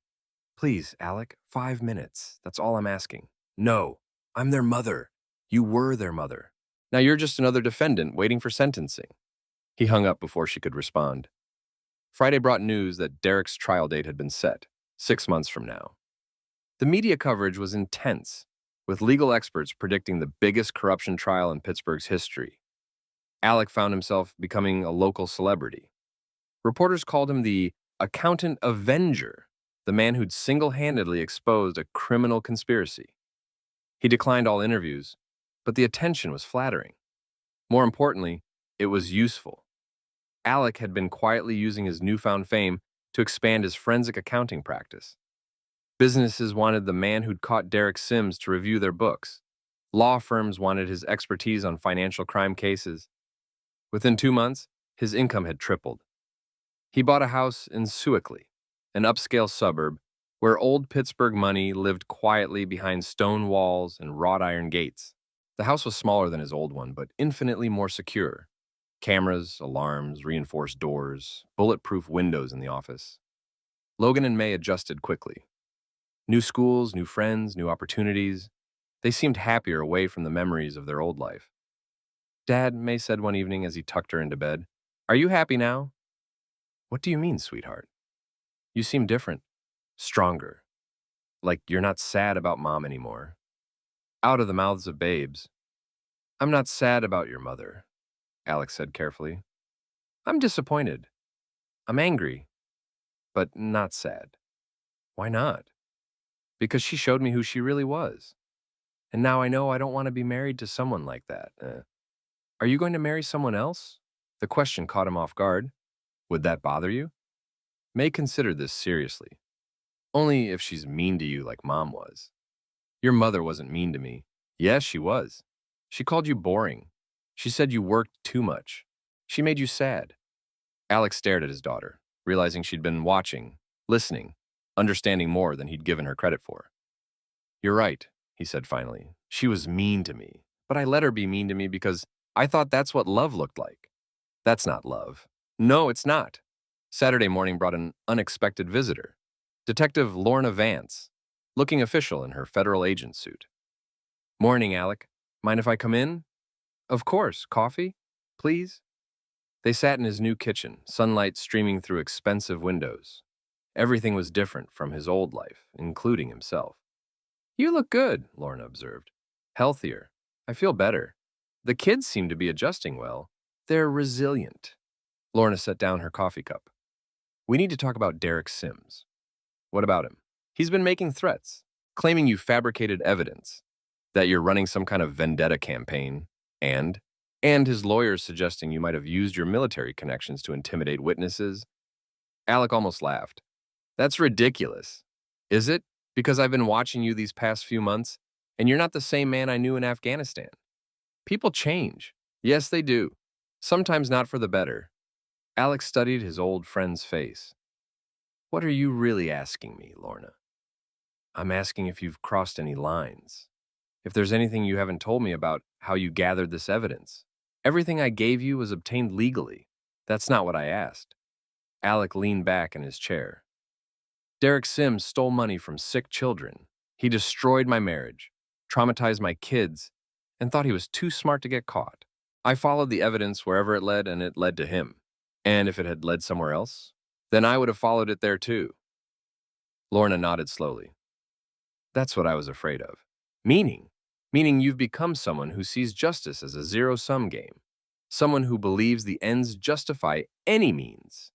Please, Alec, 5 minutes. That's all I'm asking. No, I'm their mother. You were their mother. Now you're just another defendant waiting for sentencing. He hung up before she could respond. Friday brought news that Derek's trial date had been set, 6 months from now. The media coverage was intense, with legal experts predicting the biggest corruption trial in Pittsburgh's history. Alec found himself becoming a local celebrity. Reporters called him the accountant avenger, the man who'd single-handedly exposed a criminal conspiracy. He declined all interviews, but the attention was flattering. More importantly, it was useful. Alec had been quietly using his newfound fame to expand his forensic accounting practice. Businesses wanted the man who'd caught Derek Sims to review their books. Law firms wanted his expertise on financial crime cases. Within 2 months, his income had tripled. He bought a house in Sewickley, an upscale suburb where old Pittsburgh money lived quietly behind stone walls and wrought iron gates. The house was smaller than his old one, but infinitely more secure. Cameras, alarms, reinforced doors, bulletproof windows in the office. Logan and May adjusted quickly. New schools, new friends, new opportunities. They seemed happier away from the memories of their old life. Dad, May said one evening as he tucked her into bed, are you happy now? What do you mean, sweetheart? You seem different, stronger, like you're not sad about Mom anymore. Out of the mouths of babes. I'm not sad about your mother, Alex said carefully. I'm disappointed. I'm angry, but not sad. Why not? Because she showed me who she really was. And now I know I don't want to be married to someone like that. Are you going to marry someone else? The question caught him off guard. Would that bother you? May consider this seriously. Only if she's mean to you like Mom was. Your mother wasn't mean to me. Yes, she was. She called you boring. She said you worked too much. She made you sad. Alex stared at his daughter, realizing she'd been watching, listening, understanding more than he'd given her credit for. You're right, he said finally. She was mean to me, but I let her be mean to me because I thought that's what love looked like. That's not love. No, it's not. Saturday morning brought an unexpected visitor. Detective Lorna Vance, looking official in her federal agent suit. Morning, Alec. Mind if I come in? Of course. Coffee? Please? They sat in his new kitchen, sunlight streaming through expensive windows. Everything was different from his old life, including himself. You look good, Lorna observed. Healthier. I feel better. The kids seem to be adjusting well. They're resilient. Lorna set down her coffee cup. We need to talk about Derek Sims. What about him? He's been making threats, claiming you fabricated evidence, that you're running some kind of vendetta campaign, and his lawyers suggesting you might have used your military connections to intimidate witnesses. Alec almost laughed. That's ridiculous. Is it? Because I've been watching you these past few months, and you're not the same man I knew in Afghanistan. People change. Yes, they do. Sometimes not for the better. Alex studied his old friend's face. What are you really asking me, Lorna? I'm asking if you've crossed any lines. If there's anything you haven't told me about how you gathered this evidence. Everything I gave you was obtained legally. That's not what I asked. Alec leaned back in his chair. Derek Sims stole money from sick children. He destroyed my marriage, traumatized my kids, and thought he was too smart to get caught. I followed the evidence wherever it led, and it led to him. And if it had led somewhere else, then I would have followed it there too. Lorna nodded slowly. That's what I was afraid of. Meaning you've become someone who sees justice as a zero-sum game. Someone who believes the ends justify any means.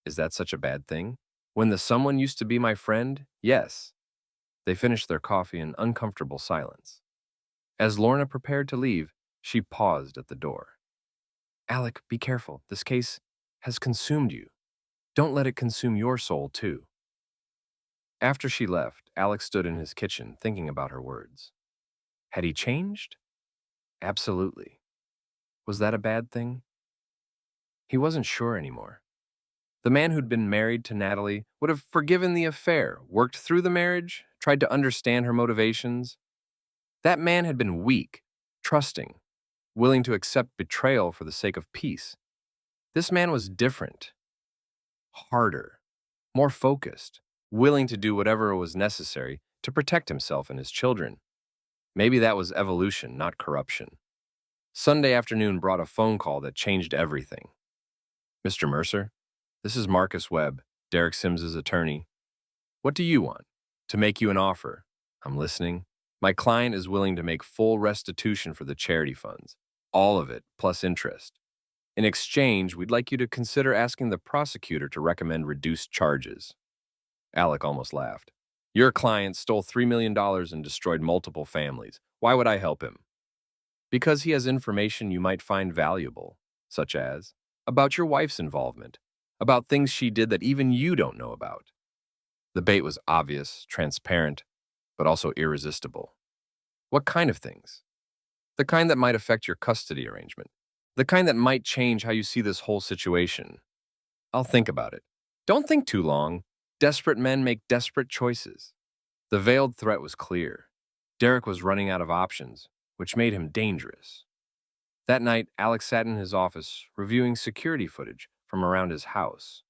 Is that such a bad thing? When the someone used to be my friend, yes. They finished their coffee in uncomfortable silence. As Lorna prepared to leave, she paused at the door. Alec, be careful. This case has consumed you. Don't let it consume your soul, too. After she left, Alex stood in his kitchen thinking about her words. Had he changed? Absolutely. Was that a bad thing? He wasn't sure anymore. The man who'd been married to Natalie would have forgiven the affair, worked through the marriage, tried to understand her motivations. That man had been weak, trusting, willing to accept betrayal for the sake of peace. This man was different, harder, more focused, willing to do whatever was necessary to protect himself and his children. Maybe that was evolution, not corruption. Sunday afternoon brought a phone call that changed everything. Mr. Mercer, this is Marcus Webb, Derek Sims's attorney. What do you want? To make you an offer. I'm listening. My client is willing to make full restitution for the charity funds, all of it, plus interest. In exchange, we'd like you to consider asking the prosecutor to recommend reduced charges. Alec almost laughed. Your client stole $3 million and destroyed multiple families. Why would I help him? Because he has information you might find valuable, such as about your wife's involvement, about things she did that even you don't know about. The bait was obvious, transparent, but also irresistible. What kind of things? The kind that might affect your custody arrangement. The kind that might change how you see this whole situation. I'll think about it. Don't think too long. Desperate men make desperate choices. The veiled threat was clear. Derek was running out of options, which made him dangerous. That night, Alex sat in his office, reviewing security footage from around his house.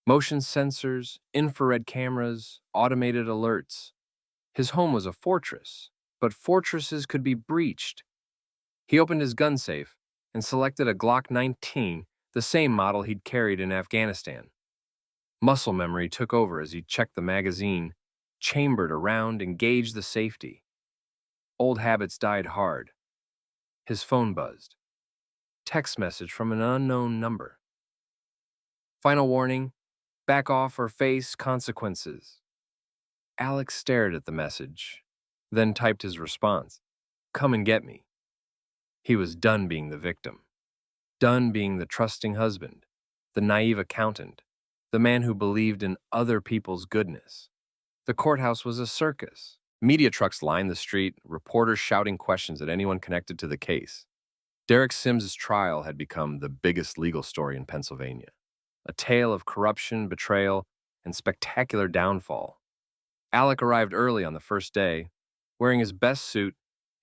Motion sensors, infrared cameras, automated alerts. His home was a fortress, but fortresses could be breached. He opened his gun safe and selected a Glock 19, the same model he'd carried in Afghanistan. Muscle memory took over as he checked the magazine, chambered around, and gauged the safety. Old habits died hard. His phone buzzed. Text message from an unknown number. Final warning, back off or face consequences. Alex stared at the message, then typed his response. Come and get me. He was done being the victim. Done being the trusting husband, the naive accountant, the man who believed in other people's goodness. The courthouse was a circus. Media trucks lined the street, reporters shouting questions at anyone connected to the case. Derek Sims's trial had become the biggest legal story in Pennsylvania. A tale of corruption, betrayal, and spectacular downfall. Alec arrived early on the first day, wearing his best suit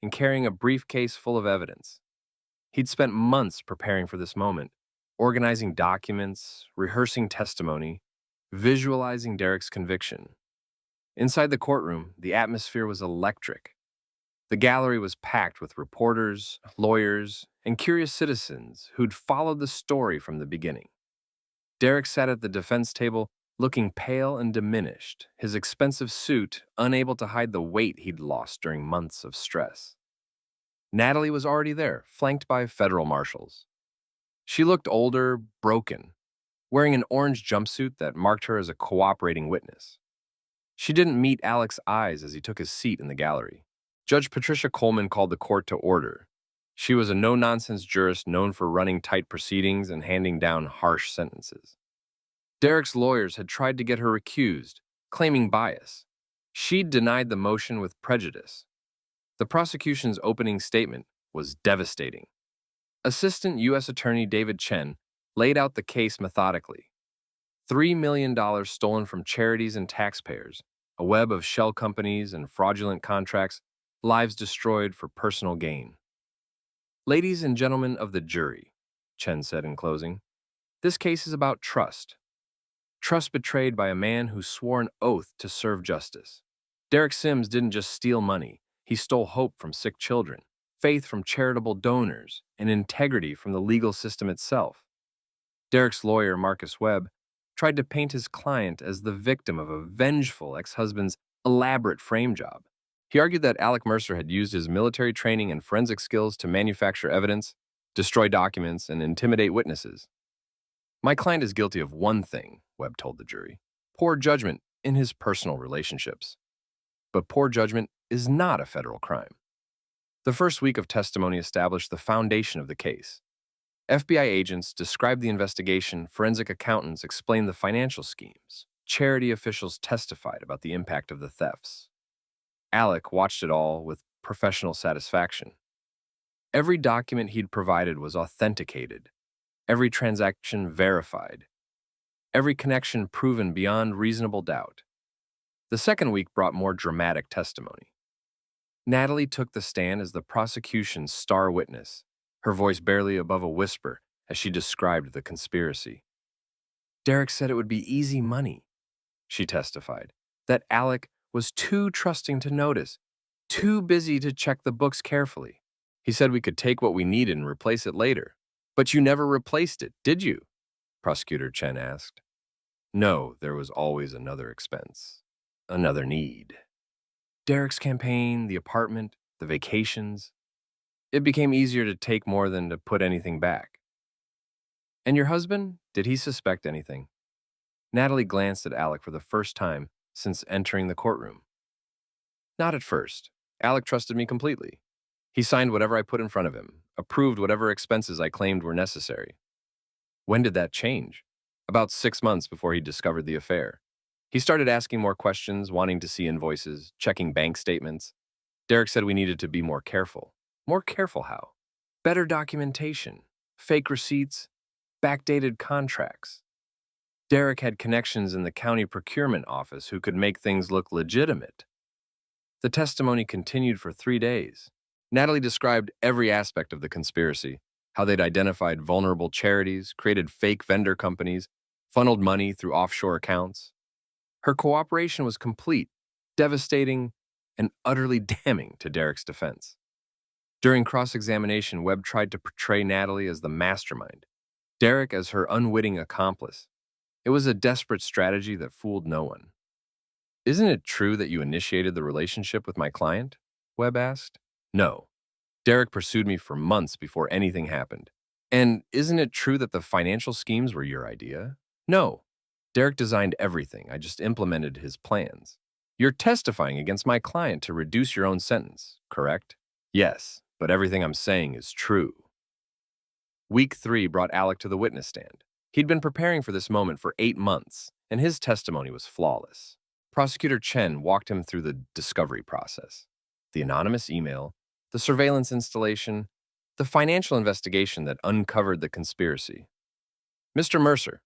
and carrying a briefcase full of evidence. He'd spent months preparing for this moment, organizing documents, rehearsing testimony, visualizing Derek's conviction. Inside the courtroom, the atmosphere was electric. The gallery was packed with reporters, lawyers, and curious citizens who'd followed the story from the beginning. Derek sat at the defense table, looking pale and diminished, his expensive suit unable to hide the weight he'd lost during months of stress. Natalie was already there, flanked by federal marshals. She looked older, broken, wearing an orange jumpsuit that marked her as a cooperating witness. She didn't meet Alec's eyes as he took his seat in the gallery. Judge Patricia Coleman called the court to order. She was a no-nonsense jurist known for running tight proceedings and handing down harsh sentences. Derek's lawyers had tried to get her recused, claiming bias. She'd denied the motion with prejudice. The prosecution's opening statement was devastating. Assistant U.S. Attorney David Chen laid out the case methodically. $3 million stolen from charities and taxpayers, a web of shell companies and fraudulent contracts, lives destroyed for personal gain. Ladies and gentlemen of the jury, Chen said in closing, this case is about trust. Trust betrayed by a man who swore an oath to serve justice. Derek Sims didn't just steal money, he stole hope from sick children, faith from charitable donors, and integrity from the legal system itself. Derek's lawyer, Marcus Webb, tried to paint his client as the victim of a vengeful ex-husband's elaborate frame job. He argued that Alec Mercer had used his military training and forensic skills to manufacture evidence, destroy documents, and intimidate witnesses. My client is guilty of one thing, Webb told the jury, poor judgment in his personal relationships. But poor judgment is not a federal crime. The first week of testimony established the foundation of the case. FBI agents described the investigation, forensic accountants explained the financial schemes, charity officials testified about the impact of the thefts. Alec watched it all with professional satisfaction. Every document he'd provided was authenticated, every transaction verified, every connection proven beyond reasonable doubt. The second week brought more dramatic testimony. Natalie took the stand as the prosecution's star witness, her voice barely above a whisper as she described the conspiracy. Derek said it would be easy money, she testified, that Alec was too trusting to notice, too busy to check the books carefully. He said we could take what we needed and replace it later. But you never replaced it, did you? Prosecutor Chen asked. No, there was always another expense, another need. Derek's campaign, the apartment, the vacations. It became easier to take more than to put anything back. And your husband? Did he suspect anything? Natalie glanced at Alec for the first time since entering the courtroom. Not at first. Alec trusted me completely. He signed whatever I put in front of him, approved whatever expenses I claimed were necessary. When did that change? About 6 months before he discovered the affair. He started asking more questions, wanting to see invoices, checking bank statements. Derek said we needed to be more careful. More careful how? Better documentation, fake receipts, backdated contracts. Derek had connections in the county procurement office who could make things look legitimate. The testimony continued for 3 days. Natalie described every aspect of the conspiracy, how they'd identified vulnerable charities, created fake vendor companies, funneled money through offshore accounts. Her cooperation was complete, devastating, and utterly damning to Derek's defense. During cross-examination, Webb tried to portray Natalie as the mastermind, Derek as her unwitting accomplice. It was a desperate strategy that fooled no one. Isn't it true that you initiated the relationship with my client? Webb asked. No. Derek pursued me for months before anything happened. And isn't it true that the financial schemes were your idea? No, Derek designed everything. I just implemented his plans. You're testifying against my client to reduce your own sentence, correct? Yes, but everything I'm saying is true. Week 3 brought Alec to the witness stand. He'd been preparing for this moment for 8 months, and his testimony was flawless. Prosecutor Chen walked him through the discovery process. The anonymous email, the surveillance installation, the financial investigation that uncovered the conspiracy. Mr. Mercer,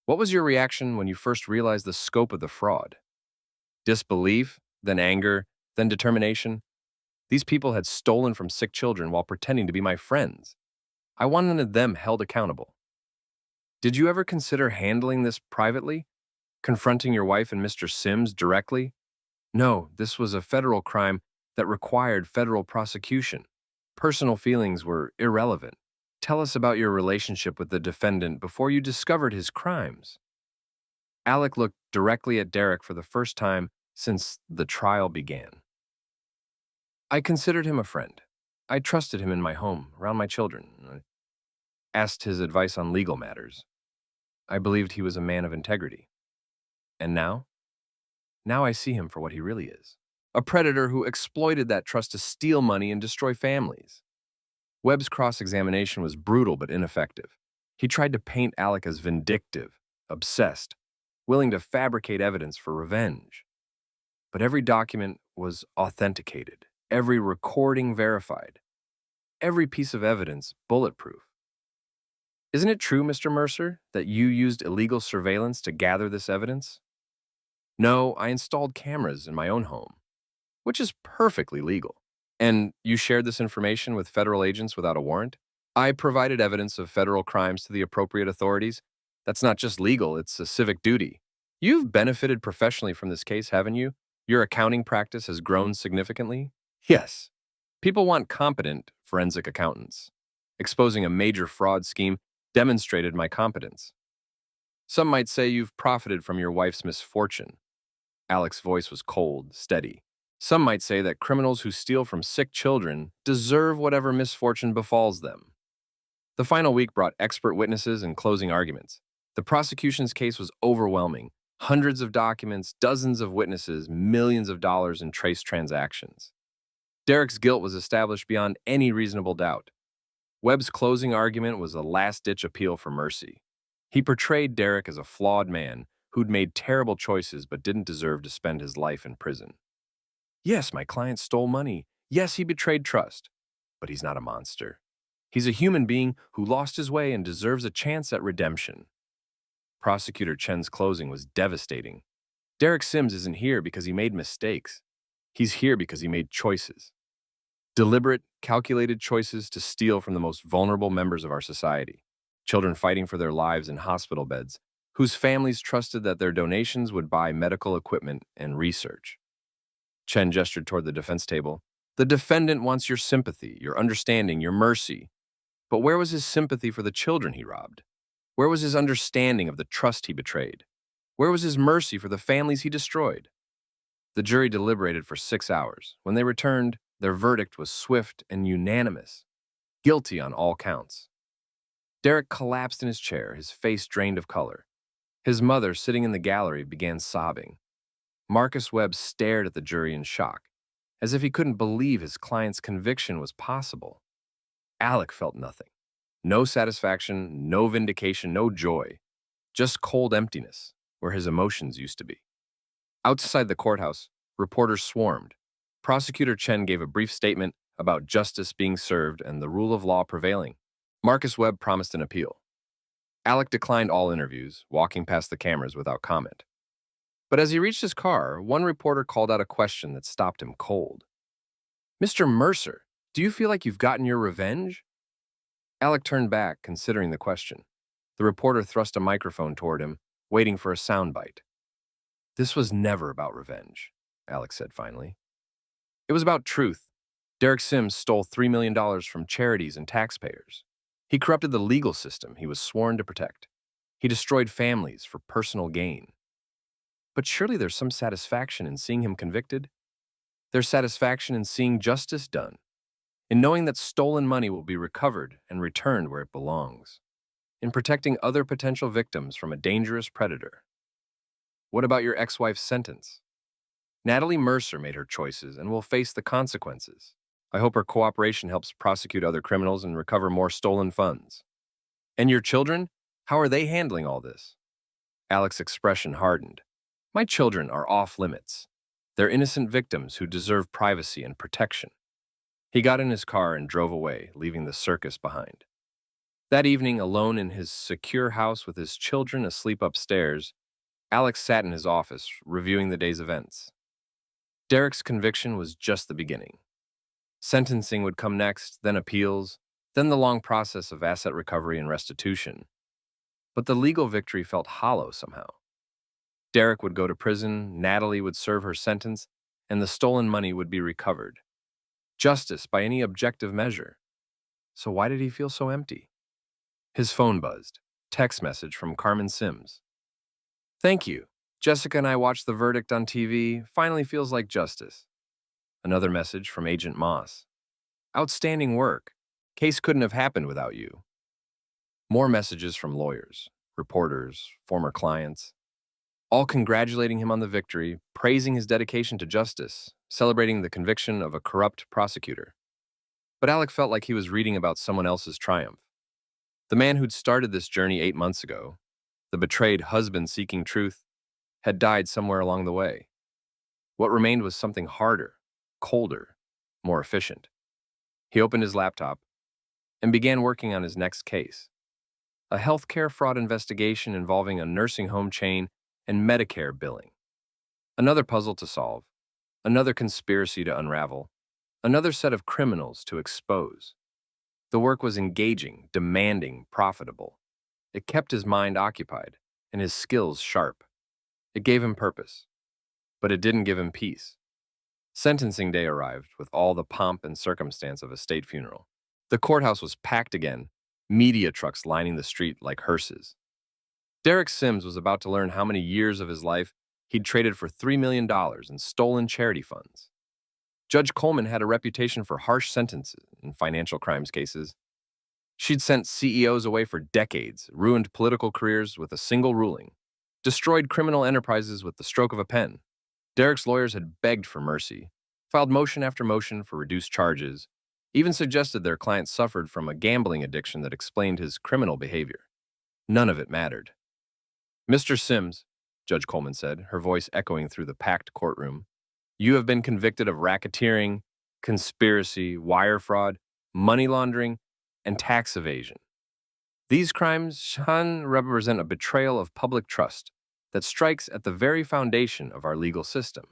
what was your reaction when you first realized the scope of the fraud? Disbelief, then anger, then determination? These people had stolen from sick children while pretending to be my friends. I wanted them held accountable. Did you ever consider handling this privately? Confronting your wife and Mr. Sims directly? No, this was a federal crime that required federal prosecution. Personal feelings were irrelevant. Tell us about your relationship with the defendant before you discovered his crimes. Alec looked directly at Derek for the first time since the trial began. I considered him a friend. I trusted him in my home, around my children. I asked his advice on legal matters. I believed he was a man of integrity. And now? Now I see him for what he really is. A predator who exploited that trust to steal money and destroy families. Webb's cross-examination was brutal but ineffective. He tried to paint Alec as vindictive, obsessed, willing to fabricate evidence for revenge. But every document was authenticated, every recording verified, every piece of evidence bulletproof. Isn't it true, Mr. Mercer, that you used illegal surveillance to gather this evidence? No, I installed cameras in my own home, which is perfectly legal. And you shared this information with federal agents without a warrant? I provided evidence of federal crimes to the appropriate authorities. That's not just legal, it's a civic duty. You've benefited professionally from this case, haven't you? Your accounting practice has grown significantly? Yes. People want competent forensic accountants. Exposing a major fraud scheme demonstrated my competence. Some might say you've profited from your wife's misfortune. Alec's voice was cold, steady. Some might say that criminals who steal from sick children deserve whatever misfortune befalls them. The final week brought expert witnesses and closing arguments. The prosecution's case was overwhelming. Hundreds of documents, dozens of witnesses, millions of dollars in trace transactions. Derek's guilt was established beyond any reasonable doubt. Webb's closing argument was a last-ditch appeal for mercy. He portrayed Derek as a flawed man who'd made terrible choices but didn't deserve to spend his life in prison. Yes, my client stole money. Yes, he betrayed trust. But he's not a monster. He's a human being who lost his way and deserves a chance at redemption. Prosecutor Chen's closing was devastating. Derek Sims isn't here because he made mistakes. He's here because he made choices. Deliberate, calculated choices to steal from the most vulnerable members of our society. Children fighting for their lives in hospital beds, whose families trusted that their donations would buy medical equipment and research. Chen gestured toward the defense table. The defendant wants your sympathy, your understanding, your mercy. But where was his sympathy for the children he robbed? Where was his understanding of the trust he betrayed? Where was his mercy for the families he destroyed? The jury deliberated for 6 hours. When they returned, their verdict was swift and unanimous. Guilty on all counts. Derek collapsed in his chair, his face drained of color. His mother, sitting in the gallery, began sobbing. Marcus Webb stared at the jury in shock, as if he couldn't believe his client's conviction was possible. Alec felt nothing. No satisfaction, no vindication, no joy. Just cold emptiness, where his emotions used to be. Outside the courthouse, reporters swarmed. Prosecutor Chen gave a brief statement about justice being served and the rule of law prevailing. Marcus Webb promised an appeal. Alec declined all interviews, walking past the cameras without comment. But as he reached his car, one reporter called out a question that stopped him cold. Mr. Mercer, do you feel like you've gotten your revenge? Alec turned back, considering the question. The reporter thrust a microphone toward him, waiting for a soundbite. This was never about revenge, Alec said finally. It was about truth. Derek Sims stole $3 million from charities and taxpayers. He corrupted the legal system he was sworn to protect. He destroyed families for personal gain. But surely there's some satisfaction in seeing him convicted. There's satisfaction in seeing justice done, in knowing that stolen money will be recovered and returned where it belongs. in protecting other potential victims from a dangerous predator. What about your ex-wife's sentence? Natalie Mercer made her choices and will face the consequences. I hope her cooperation helps prosecute other criminals and recover more stolen funds. And your children? How are they handling all this? Alex's expression hardened. My children are off limits. They're innocent victims who deserve privacy and protection. He got in his car and drove away, leaving the circus behind. That evening, alone in his secure house with his children asleep upstairs, Alex sat in his office, reviewing the day's events. Derek's conviction was just the beginning. Sentencing would come next, then appeals, then the long process of asset recovery and restitution. But the legal victory felt hollow somehow. Derek would go to prison, Natalie would serve her sentence, and the stolen money would be recovered. Justice by any objective measure. So why did he feel so empty? His phone buzzed. Text message from Carmen Sims. Thank you. Jessica and I watched the verdict on TV. Finally feels like justice. Another message from Agent Moss. Outstanding work. Case couldn't have happened without you. More messages from lawyers, reporters, former clients, all congratulating him on the victory, praising his dedication to justice, celebrating the conviction of a corrupt prosecutor. But Alec felt like he was reading about someone else's triumph. The man who'd started this journey 8 months ago, the betrayed husband seeking truth, had died somewhere along the way. What remained was something harder, colder, more efficient. He opened his laptop and began working on his next case. A healthcare fraud investigation involving a nursing home chain and Medicare billing. Another puzzle to solve, another conspiracy to unravel, another set of criminals to expose. The work was engaging, demanding, profitable. It kept his mind occupied and his skills sharp. It gave him purpose, but it didn't give him peace. Sentencing day arrived with all the pomp and circumstance of a state funeral. The courthouse was packed again, media trucks lining the street like hearses. Derek Sims was about to learn how many years of his life he'd traded for $3 million in stolen charity funds. Judge Coleman had a reputation for harsh sentences in financial crimes cases. She'd sent CEOs away for decades, ruined political careers with a single ruling, destroyed criminal enterprises with the stroke of a pen. Derek's lawyers had begged for mercy, filed motion after motion for reduced charges, even suggested their client suffered from a gambling addiction that explained his criminal behavior. None of it mattered. Mr. Sims, Judge Coleman said, her voice echoing through the packed courtroom, you have been convicted of racketeering, conspiracy, wire fraud, money laundering, and tax evasion. These crimes represent a betrayal of public trust that strikes at the very foundation of our legal system.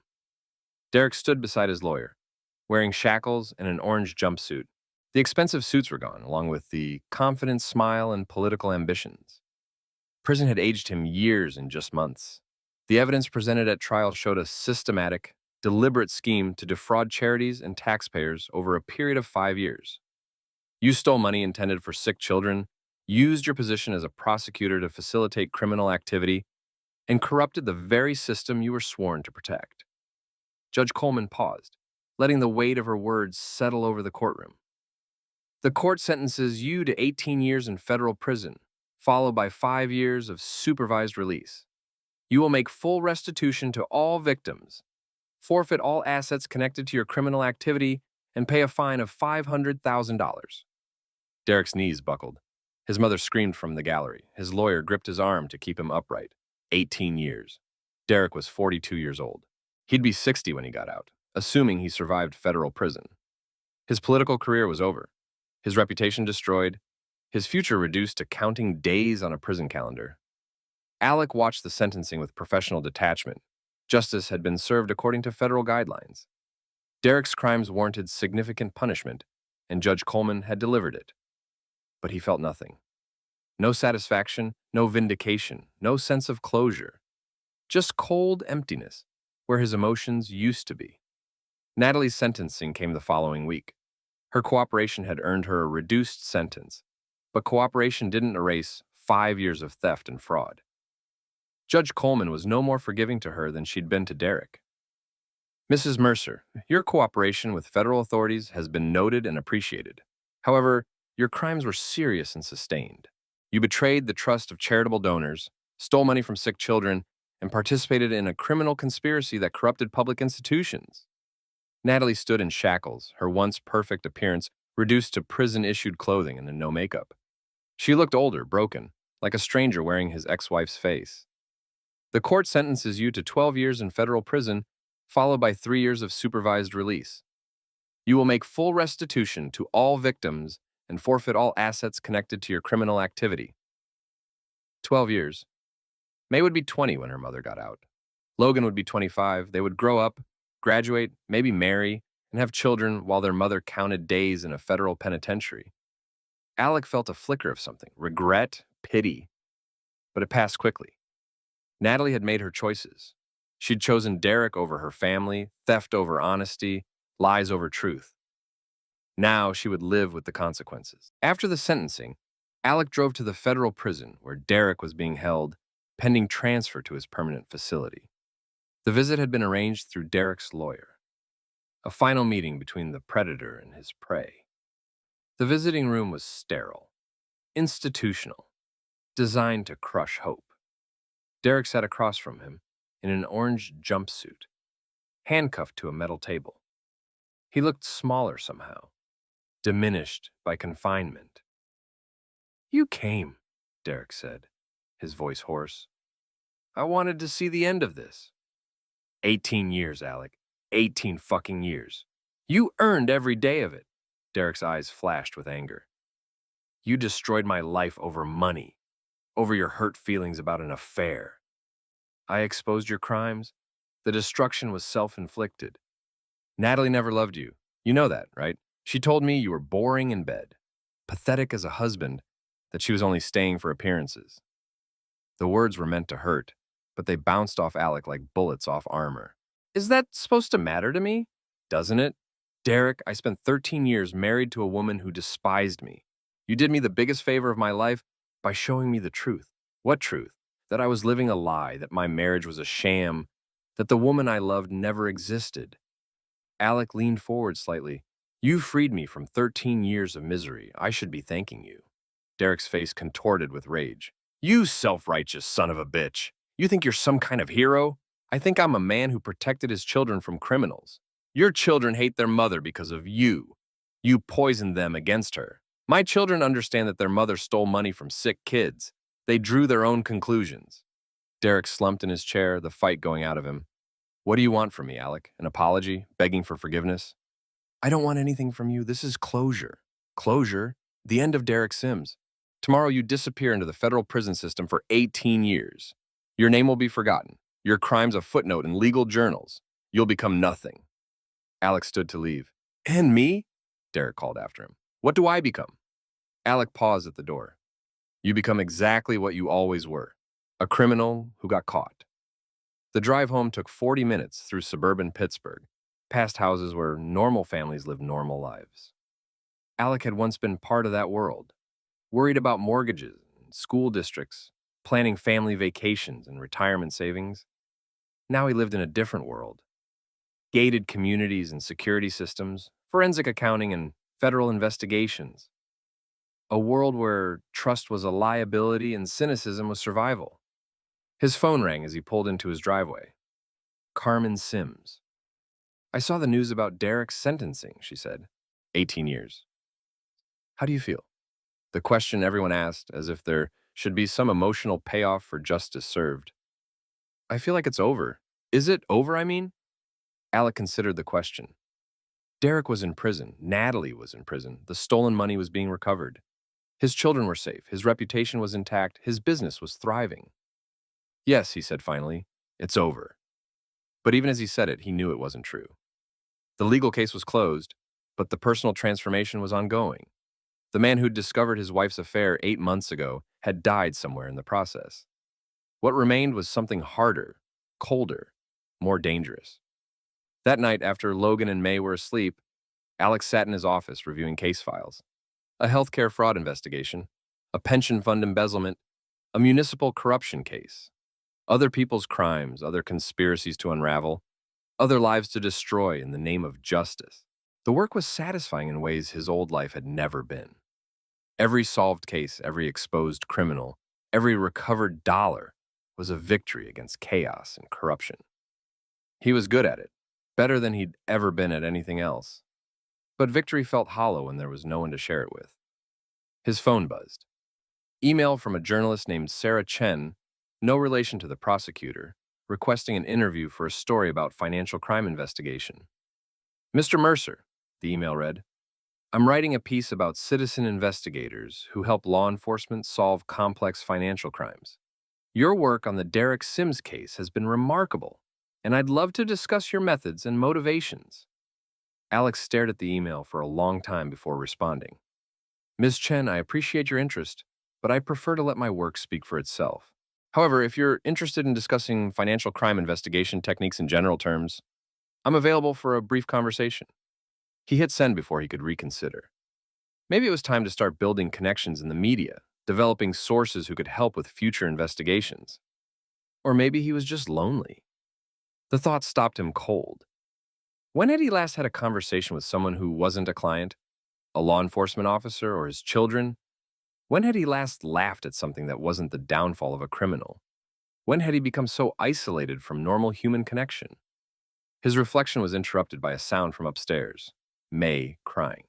Derek stood beside his lawyer, wearing shackles and an orange jumpsuit. The expensive suits were gone, along with the confident smile and political ambitions. Prison had aged him years in just months. The evidence presented at trial showed a systematic, deliberate scheme to defraud charities and taxpayers over a period of 5 years. You stole money intended for sick children, used your position as a prosecutor to facilitate criminal activity, and corrupted the very system you were sworn to protect. Judge Coleman paused, letting the weight of her words settle over the courtroom. The court sentences you to 18 years in federal prison, followed by 5 years of supervised release. You will make full restitution to all victims, forfeit all assets connected to your criminal activity, and pay a fine of $500,000. Derek's knees buckled. His mother screamed from the gallery. His lawyer gripped his arm to keep him upright. 18 years. Derek was 42 years old. He'd be 60 when he got out, assuming he survived federal prison. His political career was over, his reputation destroyed, his future reduced to counting days on a prison calendar. Alec watched the sentencing with professional detachment. Justice had been served according to federal guidelines. Derek's crimes warranted significant punishment, and Judge Coleman had delivered it. But he felt nothing. No satisfaction, no vindication, no sense of closure. Just cold emptiness, where his emotions used to be. Natalie's sentencing came the following week. Her cooperation had earned her a reduced sentence, but cooperation didn't erase 5 years of theft and fraud. Judge Coleman was no more forgiving to her than she'd been to Derek. Mrs. Mercer, your cooperation with federal authorities has been noted and appreciated. However, your crimes were serious and sustained. You betrayed the trust of charitable donors, stole money from sick children, and participated in a criminal conspiracy that corrupted public institutions. Natalie stood in shackles, her once perfect appearance reduced to prison-issued clothing and no makeup. She looked older, broken, like a stranger wearing his ex-wife's face. The court sentences you to 12 years in federal prison, followed by 3 years of supervised release. You will make full restitution to all victims and forfeit all assets connected to your criminal activity. 12 years. May would be 20 when her mother got out. Logan would be 25. They would grow up, graduate, maybe marry, and have children while their mother counted days in a federal penitentiary. Alec felt a flicker of something, regret, pity, but it passed quickly. Natalie had made her choices. She'd chosen Derek over her family, theft over honesty, lies over truth. Now she would live with the consequences. After the sentencing, Alec drove to the federal prison where Derek was being held, pending transfer to his permanent facility. The visit had been arranged through Derek's lawyer, a final meeting between the predator and his prey. The visiting room was sterile, institutional, designed to crush hope. Derek sat across from him in an orange jumpsuit, handcuffed to a metal table. He looked smaller somehow, diminished by confinement. "You came," Derek said, his voice hoarse. "I wanted to see the end of this." 18 years, Alec. 18 fucking years. You earned every day of it. Derek's eyes flashed with anger. You destroyed my life over money, over your hurt feelings about an affair. I exposed your crimes. The destruction was self-inflicted. Natalie never loved you. You know that, right? She told me you were boring in bed, pathetic as a husband, that she was only staying for appearances. The words were meant to hurt, but they bounced off Alec like bullets off armor. Is that supposed to matter to me? Doesn't it? Derek, I spent 13 years married to a woman who despised me. You did me the biggest favor of my life by showing me the truth. What truth? That I was living a lie, that my marriage was a sham, that the woman I loved never existed. Alec leaned forward slightly. You freed me from 13 years of misery. I should be thanking you. Derek's face contorted with rage. You self-righteous son of a bitch. You think you're some kind of hero? I think I'm a man who protected his children from criminals. Your children hate their mother because of you. You poisoned them against her. My children understand that their mother stole money from sick kids. They drew their own conclusions. Derek slumped in his chair, the fight going out of him. What do you want from me, Alec? An apology? Begging for forgiveness? I don't want anything from you. This is closure. Closure? The end of Derek Sims. Tomorrow you disappear into the federal prison system for 18 years. Your name will be forgotten. Your crimes a footnote in legal journals. You'll become nothing. Alex stood to leave. And me? Derek called after him. What do I become? Alec paused at the door. You become exactly what you always were. A criminal who got caught. The drive home took 40 minutes through suburban Pittsburgh, past houses where normal families live normal lives. Alec had once been part of that world, worried about mortgages, school districts, planning family vacations and retirement savings. Now he lived in a different world. Gated communities and security systems, forensic accounting and federal investigations. A world where trust was a liability and cynicism was survival. His phone rang as he pulled into his driveway. Carmen Sims. I saw the news about Derek's sentencing, she said. 18 years. How do you feel? The question everyone asked, as if there should be some emotional payoff for justice served. I feel like it's over. Is it over, I mean? Alec considered the question. Derek was in prison. Natalie was in prison. The stolen money was being recovered. His children were safe. His reputation was intact. His business was thriving. Yes, he said finally, it's over. But even as he said it, he knew it wasn't true. The legal case was closed, but the personal transformation was ongoing. The man who'd discovered his wife's affair 8 months ago had died somewhere in the process. What remained was something harder, colder, more dangerous. That night, after Logan and May were asleep, Alex sat in his office reviewing case files. A healthcare fraud investigation, a pension fund embezzlement, a municipal corruption case. Other people's crimes, other conspiracies to unravel, other lives to destroy in the name of justice. The work was satisfying in ways his old life had never been. Every solved case, every exposed criminal, every recovered dollar was a victory against chaos and corruption. He was good at it, better than he'd ever been at anything else. But victory felt hollow when there was no one to share it with. His phone buzzed. Email from a journalist named Sarah Chen, no relation to the prosecutor, requesting an interview for a story about financial crime investigation. Mr. Mercer, the email read, I'm writing a piece about citizen investigators who help law enforcement solve complex financial crimes. Your work on the Derek Sims case has been remarkable, and I'd love to discuss your methods and motivations. Alex stared at the email for a long time before responding. Ms. Chen, I appreciate your interest, but I prefer to let my work speak for itself. However, if you're interested in discussing financial crime investigation techniques in general terms, I'm available for a brief conversation. He hit send before he could reconsider. Maybe it was time to start building connections in the media, developing sources who could help with future investigations. Or maybe he was just lonely. The thought stopped him cold. When had he last had a conversation with someone who wasn't a client, a law enforcement officer, or his children? When had he last laughed at something that wasn't the downfall of a criminal? When had he become so isolated from normal human connection? His reflection was interrupted by a sound from upstairs. May crying.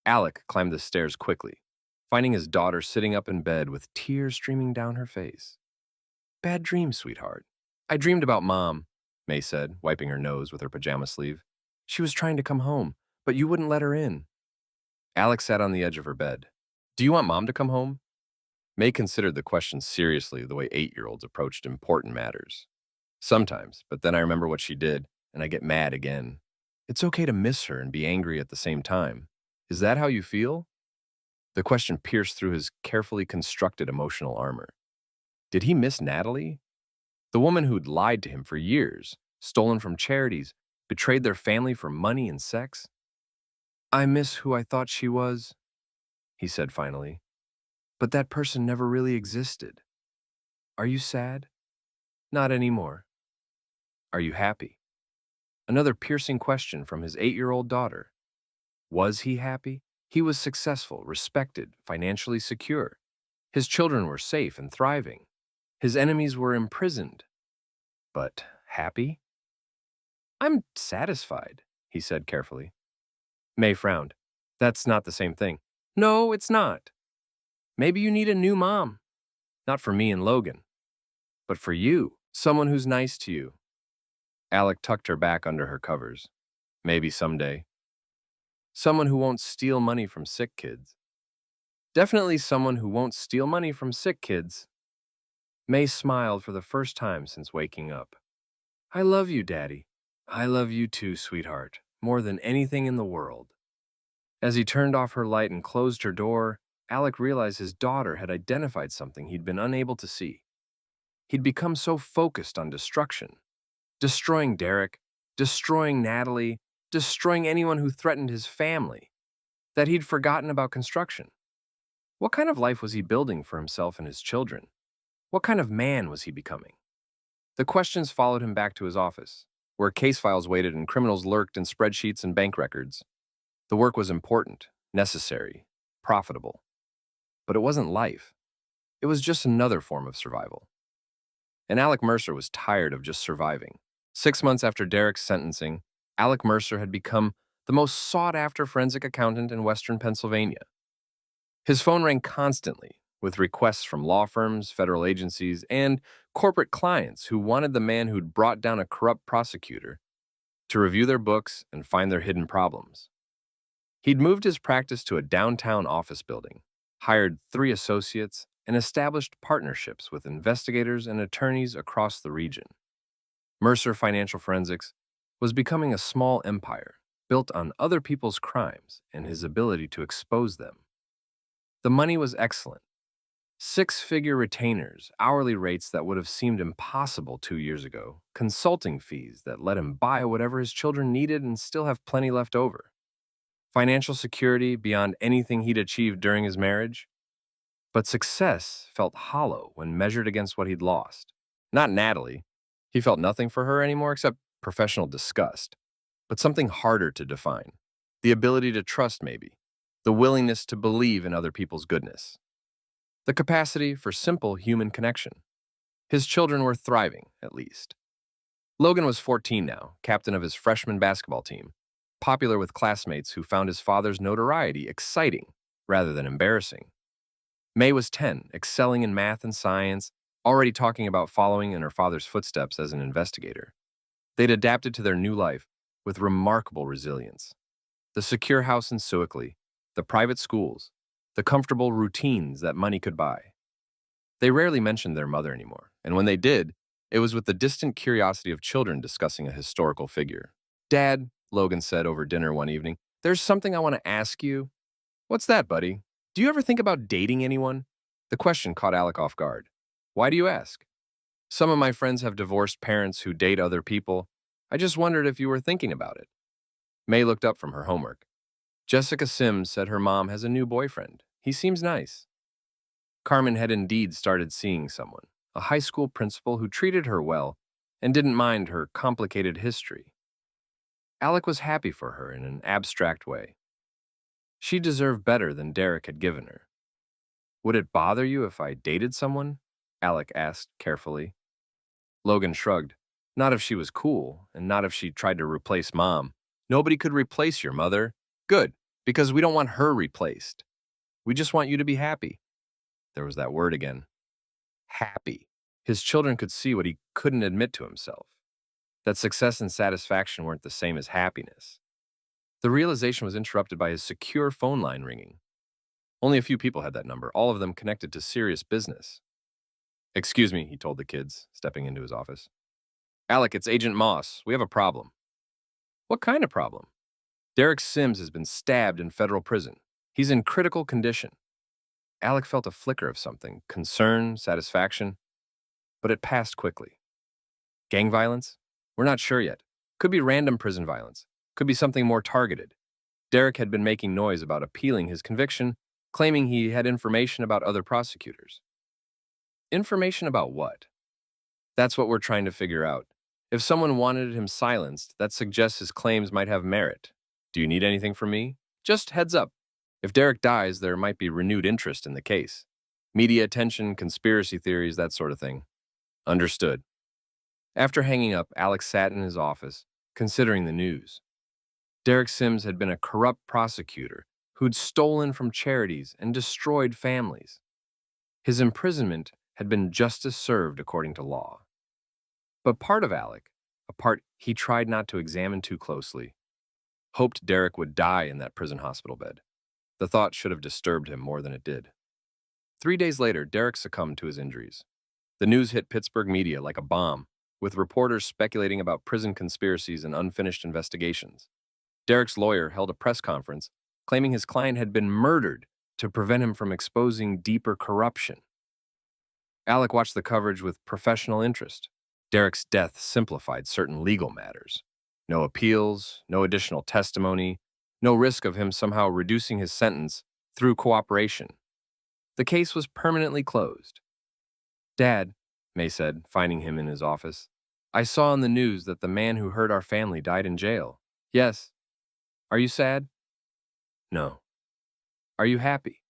Alec climbed the stairs quickly, finding his daughter sitting up in bed with tears streaming down her face. Bad dream, sweetheart. I dreamed about Mom, May said, wiping her nose with her pajama sleeve. She was trying to come home, but you wouldn't let her in. Alec sat on the edge of her bed. Do you want Mom to come home? May considered the question seriously the way 8-year-olds approached important matters. Sometimes, but then I remember what she did, and I get mad again. It's okay to miss her and be angry at the same time. Is that how you feel? The question pierced through his carefully constructed emotional armor. Did he miss Natalie? The woman who'd lied to him for years, stolen from charities, betrayed their family for money and sex? I miss who I thought she was, he said finally. But that person never really existed. Are you sad? Not anymore. Are you happy? Another piercing question from his 8-year-old daughter. Was he happy? He was successful, respected, financially secure. His children were safe and thriving. His enemies were imprisoned. But happy? I'm satisfied, he said carefully. May frowned. That's not the same thing. No, it's not. Maybe you need a new mom. Not for me and Logan, but for you, someone who's nice to you. Alec tucked her back under her covers. Maybe someday. Someone who won't steal money from sick kids. Definitely someone who won't steal money from sick kids. May smiled for the first time since waking up. I love you, Daddy. I love you too, sweetheart, more than anything in the world. As he turned off her light and closed her door, Alec realized his daughter had identified something he'd been unable to see. He'd become so focused on destruction. Destroying Derek, destroying Natalie, destroying anyone who threatened his family, that he'd forgotten about construction. What kind of life was he building for himself and his children? What kind of man was he becoming? The questions followed him back to his office, where case files waited and criminals lurked in spreadsheets and bank records. The work was important, necessary, profitable. But it wasn't life. It was just another form of survival. And Alec Mercer was tired of just surviving. 6 months after Derek's sentencing, Alec Mercer had become the most sought-after forensic accountant in Western Pennsylvania. His phone rang constantly, with requests from law firms, federal agencies, and corporate clients who wanted the man who'd brought down a corrupt prosecutor to review their books and find their hidden problems. He'd moved his practice to a downtown office building, hired 3 associates, and established partnerships with investigators and attorneys across the region. Mercer Financial Forensics was becoming a small empire built on other people's crimes and his ability to expose them. The money was excellent. 6-figure retainers, hourly rates that would have seemed impossible 2 years ago, consulting fees that let him buy whatever his children needed and still have plenty left over. Financial security beyond anything he'd achieved during his marriage. But success felt hollow when measured against what he'd lost. Not Natalie. He felt nothing for her anymore except professional disgust. But something harder to define. The ability to trust, maybe. the willingness to believe in other people's goodness, the capacity for simple human connection. His children were thriving, at least. Logan was 14 now, captain of his freshman basketball team, popular with classmates who found his father's notoriety exciting rather than embarrassing. May was 10, excelling in math and science, already talking about following in her father's footsteps as an investigator. They'd adapted to their new life with remarkable resilience. The secure house in Sewickley, the private schools, the comfortable routines that money could buy. They rarely mentioned their mother anymore, and when they did, it was with the distant curiosity of children discussing a historical figure. "Dad," Logan said over dinner one evening, "there's something I want to ask you." "What's that, buddy? Do you ever think about dating anyone?" The question caught Alec off guard. "Why do you ask?" "Some of my friends have divorced parents who date other people. I just wondered if you were thinking about it." May looked up from her homework. "Jessica Sims said her mom has a new boyfriend. He seems nice." Carmen had indeed started seeing someone, a high school principal who treated her well and didn't mind her complicated history. Alec was happy for her in an abstract way. She deserved better than Derek had given her. "Would it bother you if I dated someone?" Alec asked carefully. Logan shrugged. "Not if she was cool, and not if she tried to replace Mom. Nobody could replace your mother." "Good, because we don't want her replaced. We just want you to be happy." There was that word again. Happy. His children could see what he couldn't admit to himself. That success and satisfaction weren't the same as happiness. The realization was interrupted by his secure phone line ringing. Only a few people had that number, all of them connected to serious business. "Excuse me," he told the kids, stepping into his office. "Alec, it's Agent Moss. We have a problem." "What kind of problem?" "Derek Sims has been stabbed in federal prison. He's in critical condition." Alec felt a flicker of something, concern, satisfaction, but it passed quickly. "Gang violence? We're not sure yet. Could be random prison violence. Could be something more targeted." Derek had been making noise about appealing his conviction, claiming he had information about other prosecutors. Information about what? That's what we're trying to figure out. If someone wanted him silenced, that suggests his claims might have merit. Do you need anything from me? Just heads up. If Derek dies, there might be renewed interest in the case. Media attention, conspiracy theories, that sort of thing. Understood. After hanging up, Alex sat in his office, considering the news. Derek Sims had been a corrupt prosecutor who'd stolen from charities and destroyed families. His imprisonment had been justice served according to law. But part of Alec, a part he tried not to examine too closely, hoped Derek would die in that prison hospital bed. The thought should have disturbed him more than it did. 3 days later, Derek succumbed to his injuries. The news hit Pittsburgh media like a bomb, with reporters speculating about prison conspiracies and unfinished investigations. Derek's lawyer held a press conference, claiming his client had been murdered to prevent him from exposing deeper corruption. Alec watched the coverage with professional interest. Derek's death simplified certain legal matters. No appeals, no additional testimony, no risk of him somehow reducing his sentence through cooperation. The case was permanently closed. "Dad," May said, finding him in his office, "I saw on the news that the man who hurt our family died in jail." "Yes." "Are you sad?" "No." "Are you happy?"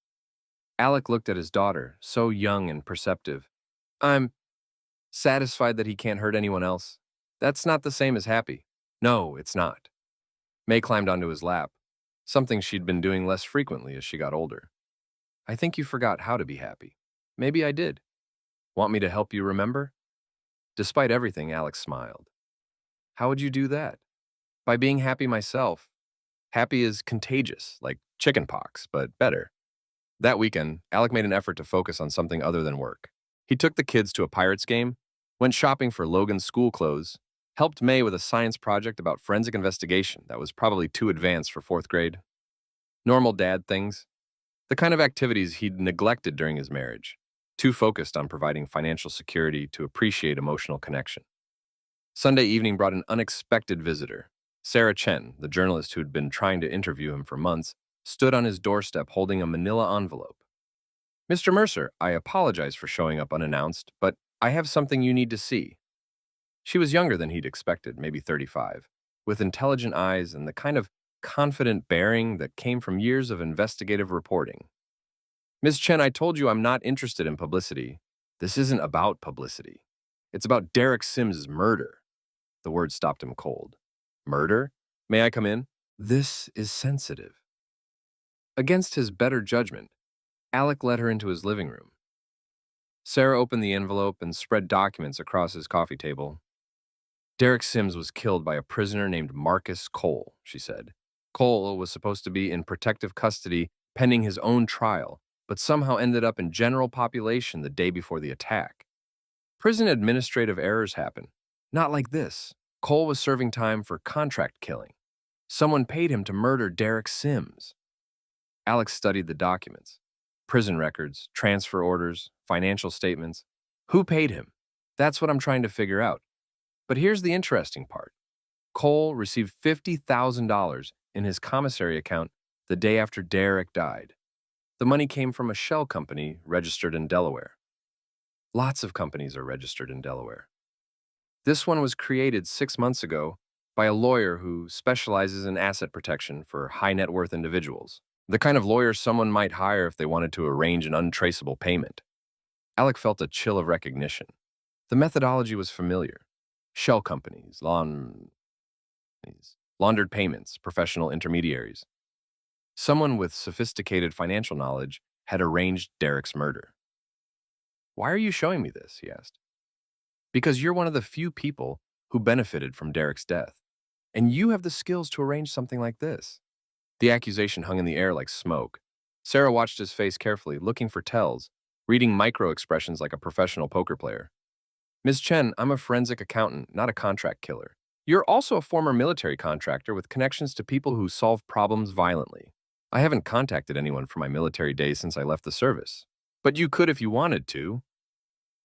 Alec looked at his daughter, so young and perceptive. "I'm satisfied that he can't hurt anyone else. That's not the same as happy." "No, it's not." May climbed onto his lap, something she'd been doing less frequently as she got older. "I think you forgot how to be happy." "Maybe I did." "Want me to help you remember?" Despite everything, Alex smiled. "How would you do that?" "By being happy myself. Happy is contagious, like chickenpox, but better." That weekend, Alec made an effort to focus on something other than work. He took the kids to a Pirates game, went shopping for Logan's school clothes, helped May with a science project about forensic investigation that was probably too advanced for 4th grade. Normal dad things. The kind of activities he'd neglected during his marriage, too focused on providing financial security to appreciate emotional connection. Sunday evening brought an unexpected visitor. Sarah Chen, the journalist who'd been trying to interview him for months, stood on his doorstep holding a manila envelope. "Mr. Mercer, I apologize for showing up unannounced, but I have something you need to see." She was younger than he'd expected, maybe 35, with intelligent eyes and the kind of confident bearing that came from years of investigative reporting. Ms. Chen, I told you I'm not interested in publicity. This isn't about publicity. It's about Derek Sims's murder. The word stopped him cold. Murder? May I come in? This is sensitive. Against his better judgment, Alec led her into his living room. Sarah opened the envelope and spread documents across his coffee table. Derek Sims was killed by a prisoner named Marcus Cole, she said. Cole was supposed to be in protective custody pending his own trial, but somehow ended up in general population the day before the attack. Prison administrative errors happen. Not like this. Cole was serving time for contract killing. Someone paid him to murder Derek Sims. Alex studied the documents. Prison records, transfer orders, financial statements. Who paid him? That's what I'm trying to figure out. But here's the interesting part. Cole received $50,000 in his commissary account the day after Derek died. The money came from a shell company registered in Delaware. Lots of companies are registered in Delaware. This one was created 6 months ago by a lawyer who specializes in asset protection for high net worth individuals. The kind of lawyer someone might hire if they wanted to arrange an untraceable payment. Alec felt a chill of recognition. The methodology was familiar. Shell companies, laundered payments, professional intermediaries. Someone with sophisticated financial knowledge had arranged Derek's murder. Why are you showing me this? He asked. Because you're one of the few people who benefited from Derek's death, and you have the skills to arrange something like this. The accusation hung in the air like smoke. Sarah watched his face carefully, looking for tells, reading micro-expressions like a professional poker player. Ms. Chen, I'm a forensic accountant, not a contract killer. You're also a former military contractor with connections to people who solve problems violently. I haven't contacted anyone from my military days since I left the service. But you could if you wanted to.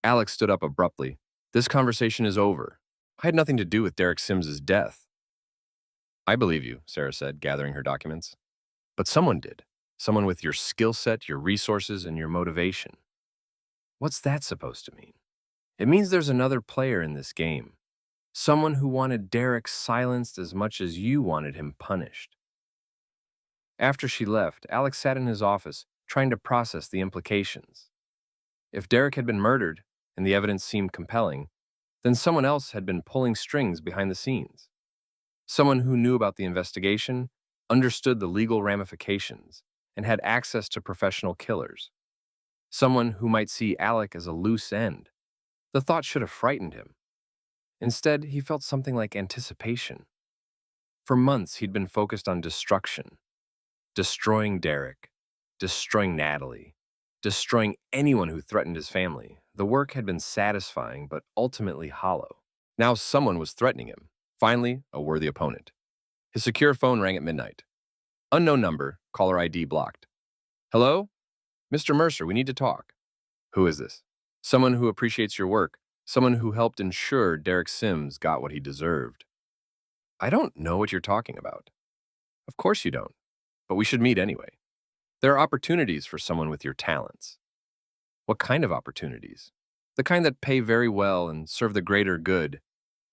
Alex stood up abruptly. This conversation is over. I had nothing to do with Derek Sims's death. I believe you, Sarah said, gathering her documents. But someone did. Someone with your skill set, your resources, and your motivation. What's that supposed to mean? It means there's another player in this game. Someone who wanted Derek silenced as much as you wanted him punished. After she left, Alex sat in his office, trying to process the implications. If Derek had been murdered, and the evidence seemed compelling, then someone else had been pulling strings behind the scenes. Someone who knew about the investigation, understood the legal ramifications, and had access to professional killers. Someone who might see Alec as a loose end. The thought should have frightened him. Instead, he felt something like anticipation. For months, he'd been focused on destruction. Destroying Derek, destroying Natalie, destroying anyone who threatened his family. The work had been satisfying, but ultimately hollow. Now someone was threatening him. Finally, a worthy opponent. His secure phone rang at midnight. Unknown number, caller ID blocked. Hello? Mr. Mercer, we need to talk. Who is this? Someone who appreciates your work. Someone who helped ensure Derek Sims got what he deserved. I don't know what you're talking about. Of course you don't, but we should meet anyway. There are opportunities for someone with your talents. What kind of opportunities? The kind that pay very well and serve the greater good.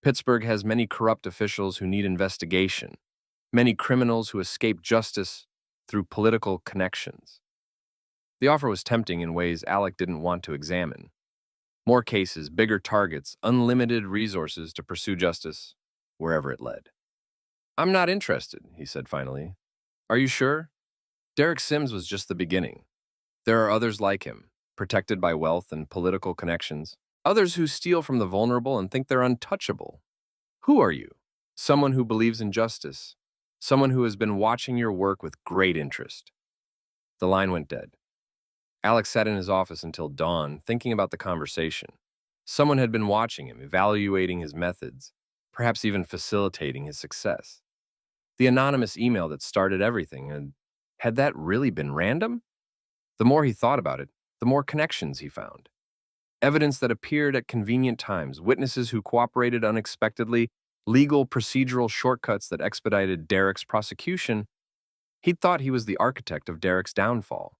Pittsburgh has many corrupt officials who need investigation, many criminals who escape justice through political connections. The offer was tempting in ways Alec didn't want to examine. More cases, bigger targets, unlimited resources to pursue justice wherever it led. I'm not interested, he said finally. Are you sure? Derek Sims was just the beginning. There are others like him, protected by wealth and political connections. Others who steal from the vulnerable and think they're untouchable. Who are you? Someone who believes in justice. Someone who has been watching your work with great interest. The line went dead. Alex sat in his office until dawn, thinking about the conversation. Someone had been watching him, evaluating his methods, perhaps even facilitating his success. The anonymous email that started everything, and had that really been random? The more he thought about it, the more connections he found. Evidence that appeared at convenient times, witnesses who cooperated unexpectedly, legal procedural shortcuts that expedited Derek's prosecution. He'd thought he was the architect of Derek's downfall.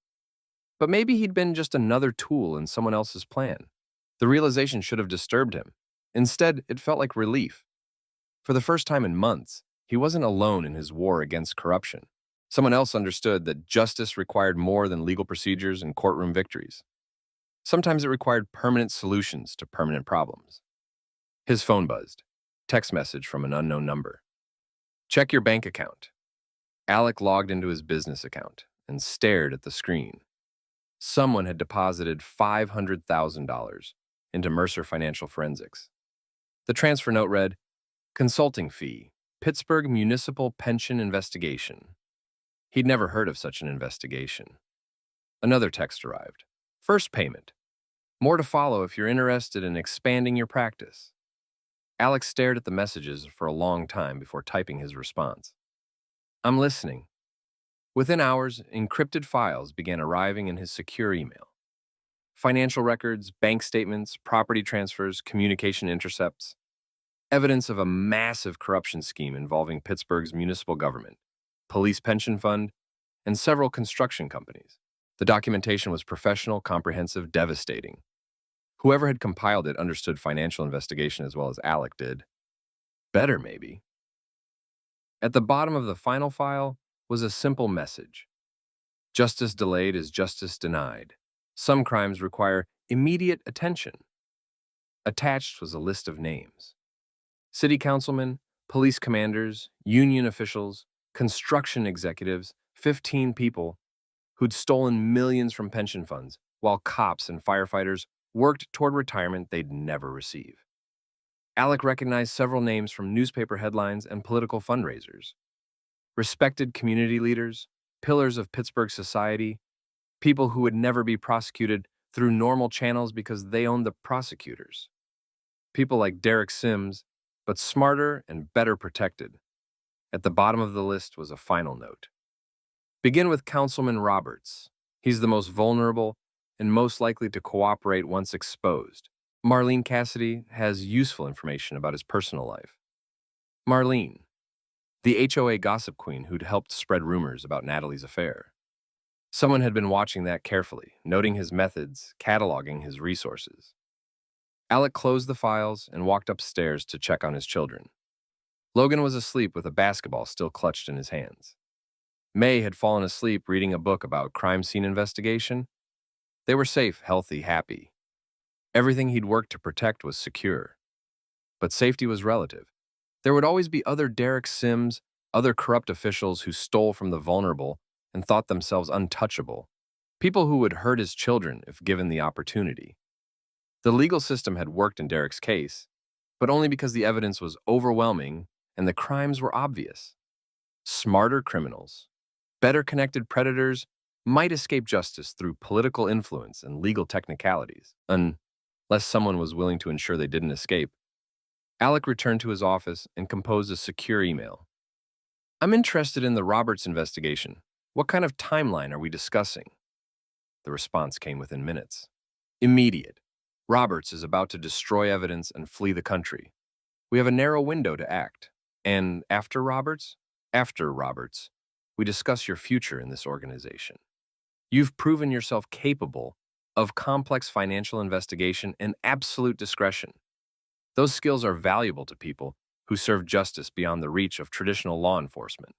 But maybe he'd been just another tool in someone else's plan. The realization should have disturbed him. Instead, it felt like relief. For the first time in months, He wasn't alone in his war against corruption. Someone else understood that justice required more than legal procedures and courtroom victories. Sometimes it required permanent solutions to permanent problems. His phone buzzed. Text message from an unknown number. Check your bank account. Alec logged into his business account and stared at the screen. Someone had deposited $500,000 into Mercer Financial Forensics. The transfer note read, "Consulting fee, Pittsburgh Municipal Pension Investigation." He'd never heard of such an investigation. Another text arrived. "First payment. More to follow if you're interested in expanding your practice." Alex stared at the messages for a long time before typing his response. "I'm listening." Within hours, encrypted files began arriving in his secure email. Financial records, bank statements, property transfers, communication intercepts. Evidence of a massive corruption scheme involving Pittsburgh's municipal government, police pension fund, and several construction companies. The documentation was professional, comprehensive, devastating. Whoever had compiled it understood financial investigation as well as Alec did. Better, maybe. At the bottom of the final file was a simple message. Justice delayed is justice denied. Some crimes require immediate attention. Attached was a list of names. City councilmen, police commanders, union officials, construction executives, 15 people who'd stolen millions from pension funds, while cops and firefighters worked toward retirement they'd never receive. Alec recognized several names from newspaper headlines and political fundraisers. Respected community leaders, pillars of Pittsburgh society, people who would never be prosecuted through normal channels because they owned the prosecutors. People like Derek Sims, but smarter and better protected. At the bottom of the list was a final note. Begin with Councilman Roberts. He's the most vulnerable and most likely to cooperate once exposed. Marlene Cassidy has useful information about his personal life. Marlene, the HOA gossip queen who'd helped spread rumors about Natalie's affair. Someone had been watching that carefully, noting his methods, cataloging his resources. Alec closed the files and walked upstairs to check on his children. Logan was asleep with a basketball still clutched in his hands. May had fallen asleep reading a book about crime scene investigation. They were safe, healthy, happy. Everything he'd worked to protect was secure. But safety was relative. There would always be other Derek Sims, other corrupt officials who stole from the vulnerable and thought themselves untouchable. People who would hurt his children if given the opportunity. The legal system had worked in Derek's case, but only because the evidence was overwhelming and the crimes were obvious. Smarter criminals, better connected predators might escape justice through political influence and legal technicalities, unless someone was willing to ensure they didn't escape. Alec returned to his office and composed a secure email. "I'm interested in the Roberts investigation. What kind of timeline are we discussing?" The response came within minutes. "Immediate. Roberts is about to destroy evidence and flee the country. We have a narrow window to act. And after Roberts? After Roberts, we discuss your future in this organization. You've proven yourself capable of complex financial investigation and absolute discretion. Those skills are valuable to people who serve justice beyond the reach of traditional law enforcement."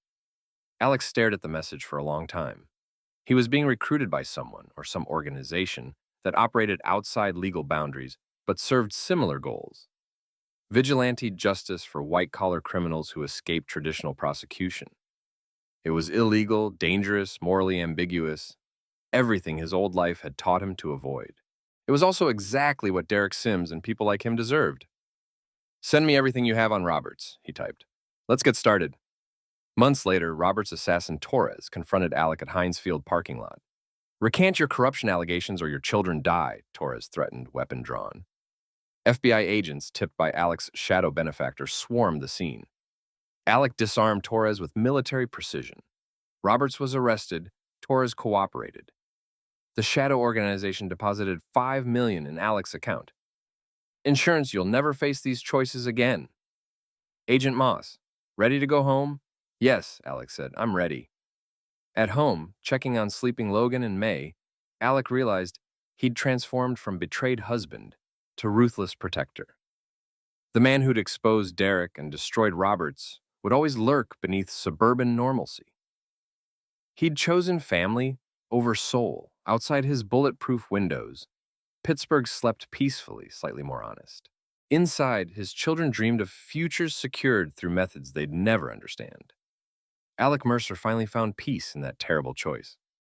Alex stared at the message for a long time. He was being recruited by someone or some organization that operated outside legal boundaries but served similar goals. Vigilante justice for white-collar criminals who escaped traditional prosecution. It was illegal, dangerous, morally ambiguous, everything his old life had taught him to avoid. It was also exactly what Derek Sims and people like him deserved. "Send me everything you have on Roberts," he typed. "Let's get started." Months later, Roberts' assassin Torres confronted Alec at Heinz Field parking lot. "Recant your corruption allegations or your children die," Torres threatened, weapon drawn. FBI agents, tipped by Alec's shadow benefactor, swarmed the scene. Alec disarmed Torres with military precision. Roberts was arrested. Torres cooperated. The shadow organization deposited $5 million in Alec's account. "Insurance, you'll never face these choices again." "Agent Moss, ready to go home?" "Yes," Alec said, "I'm ready." At home, checking on sleeping Logan and May, Alec realized he'd transformed from betrayed husband to ruthless protector. The man who'd exposed Derek and destroyed Roberts would always lurk beneath suburban normalcy. He'd chosen family over soul. Outside his bulletproof windows, Pittsburgh slept peacefully, slightly more honest. Inside, his children dreamed of futures secured through methods they'd never understand. Alec Mercer finally found peace in that terrible choice.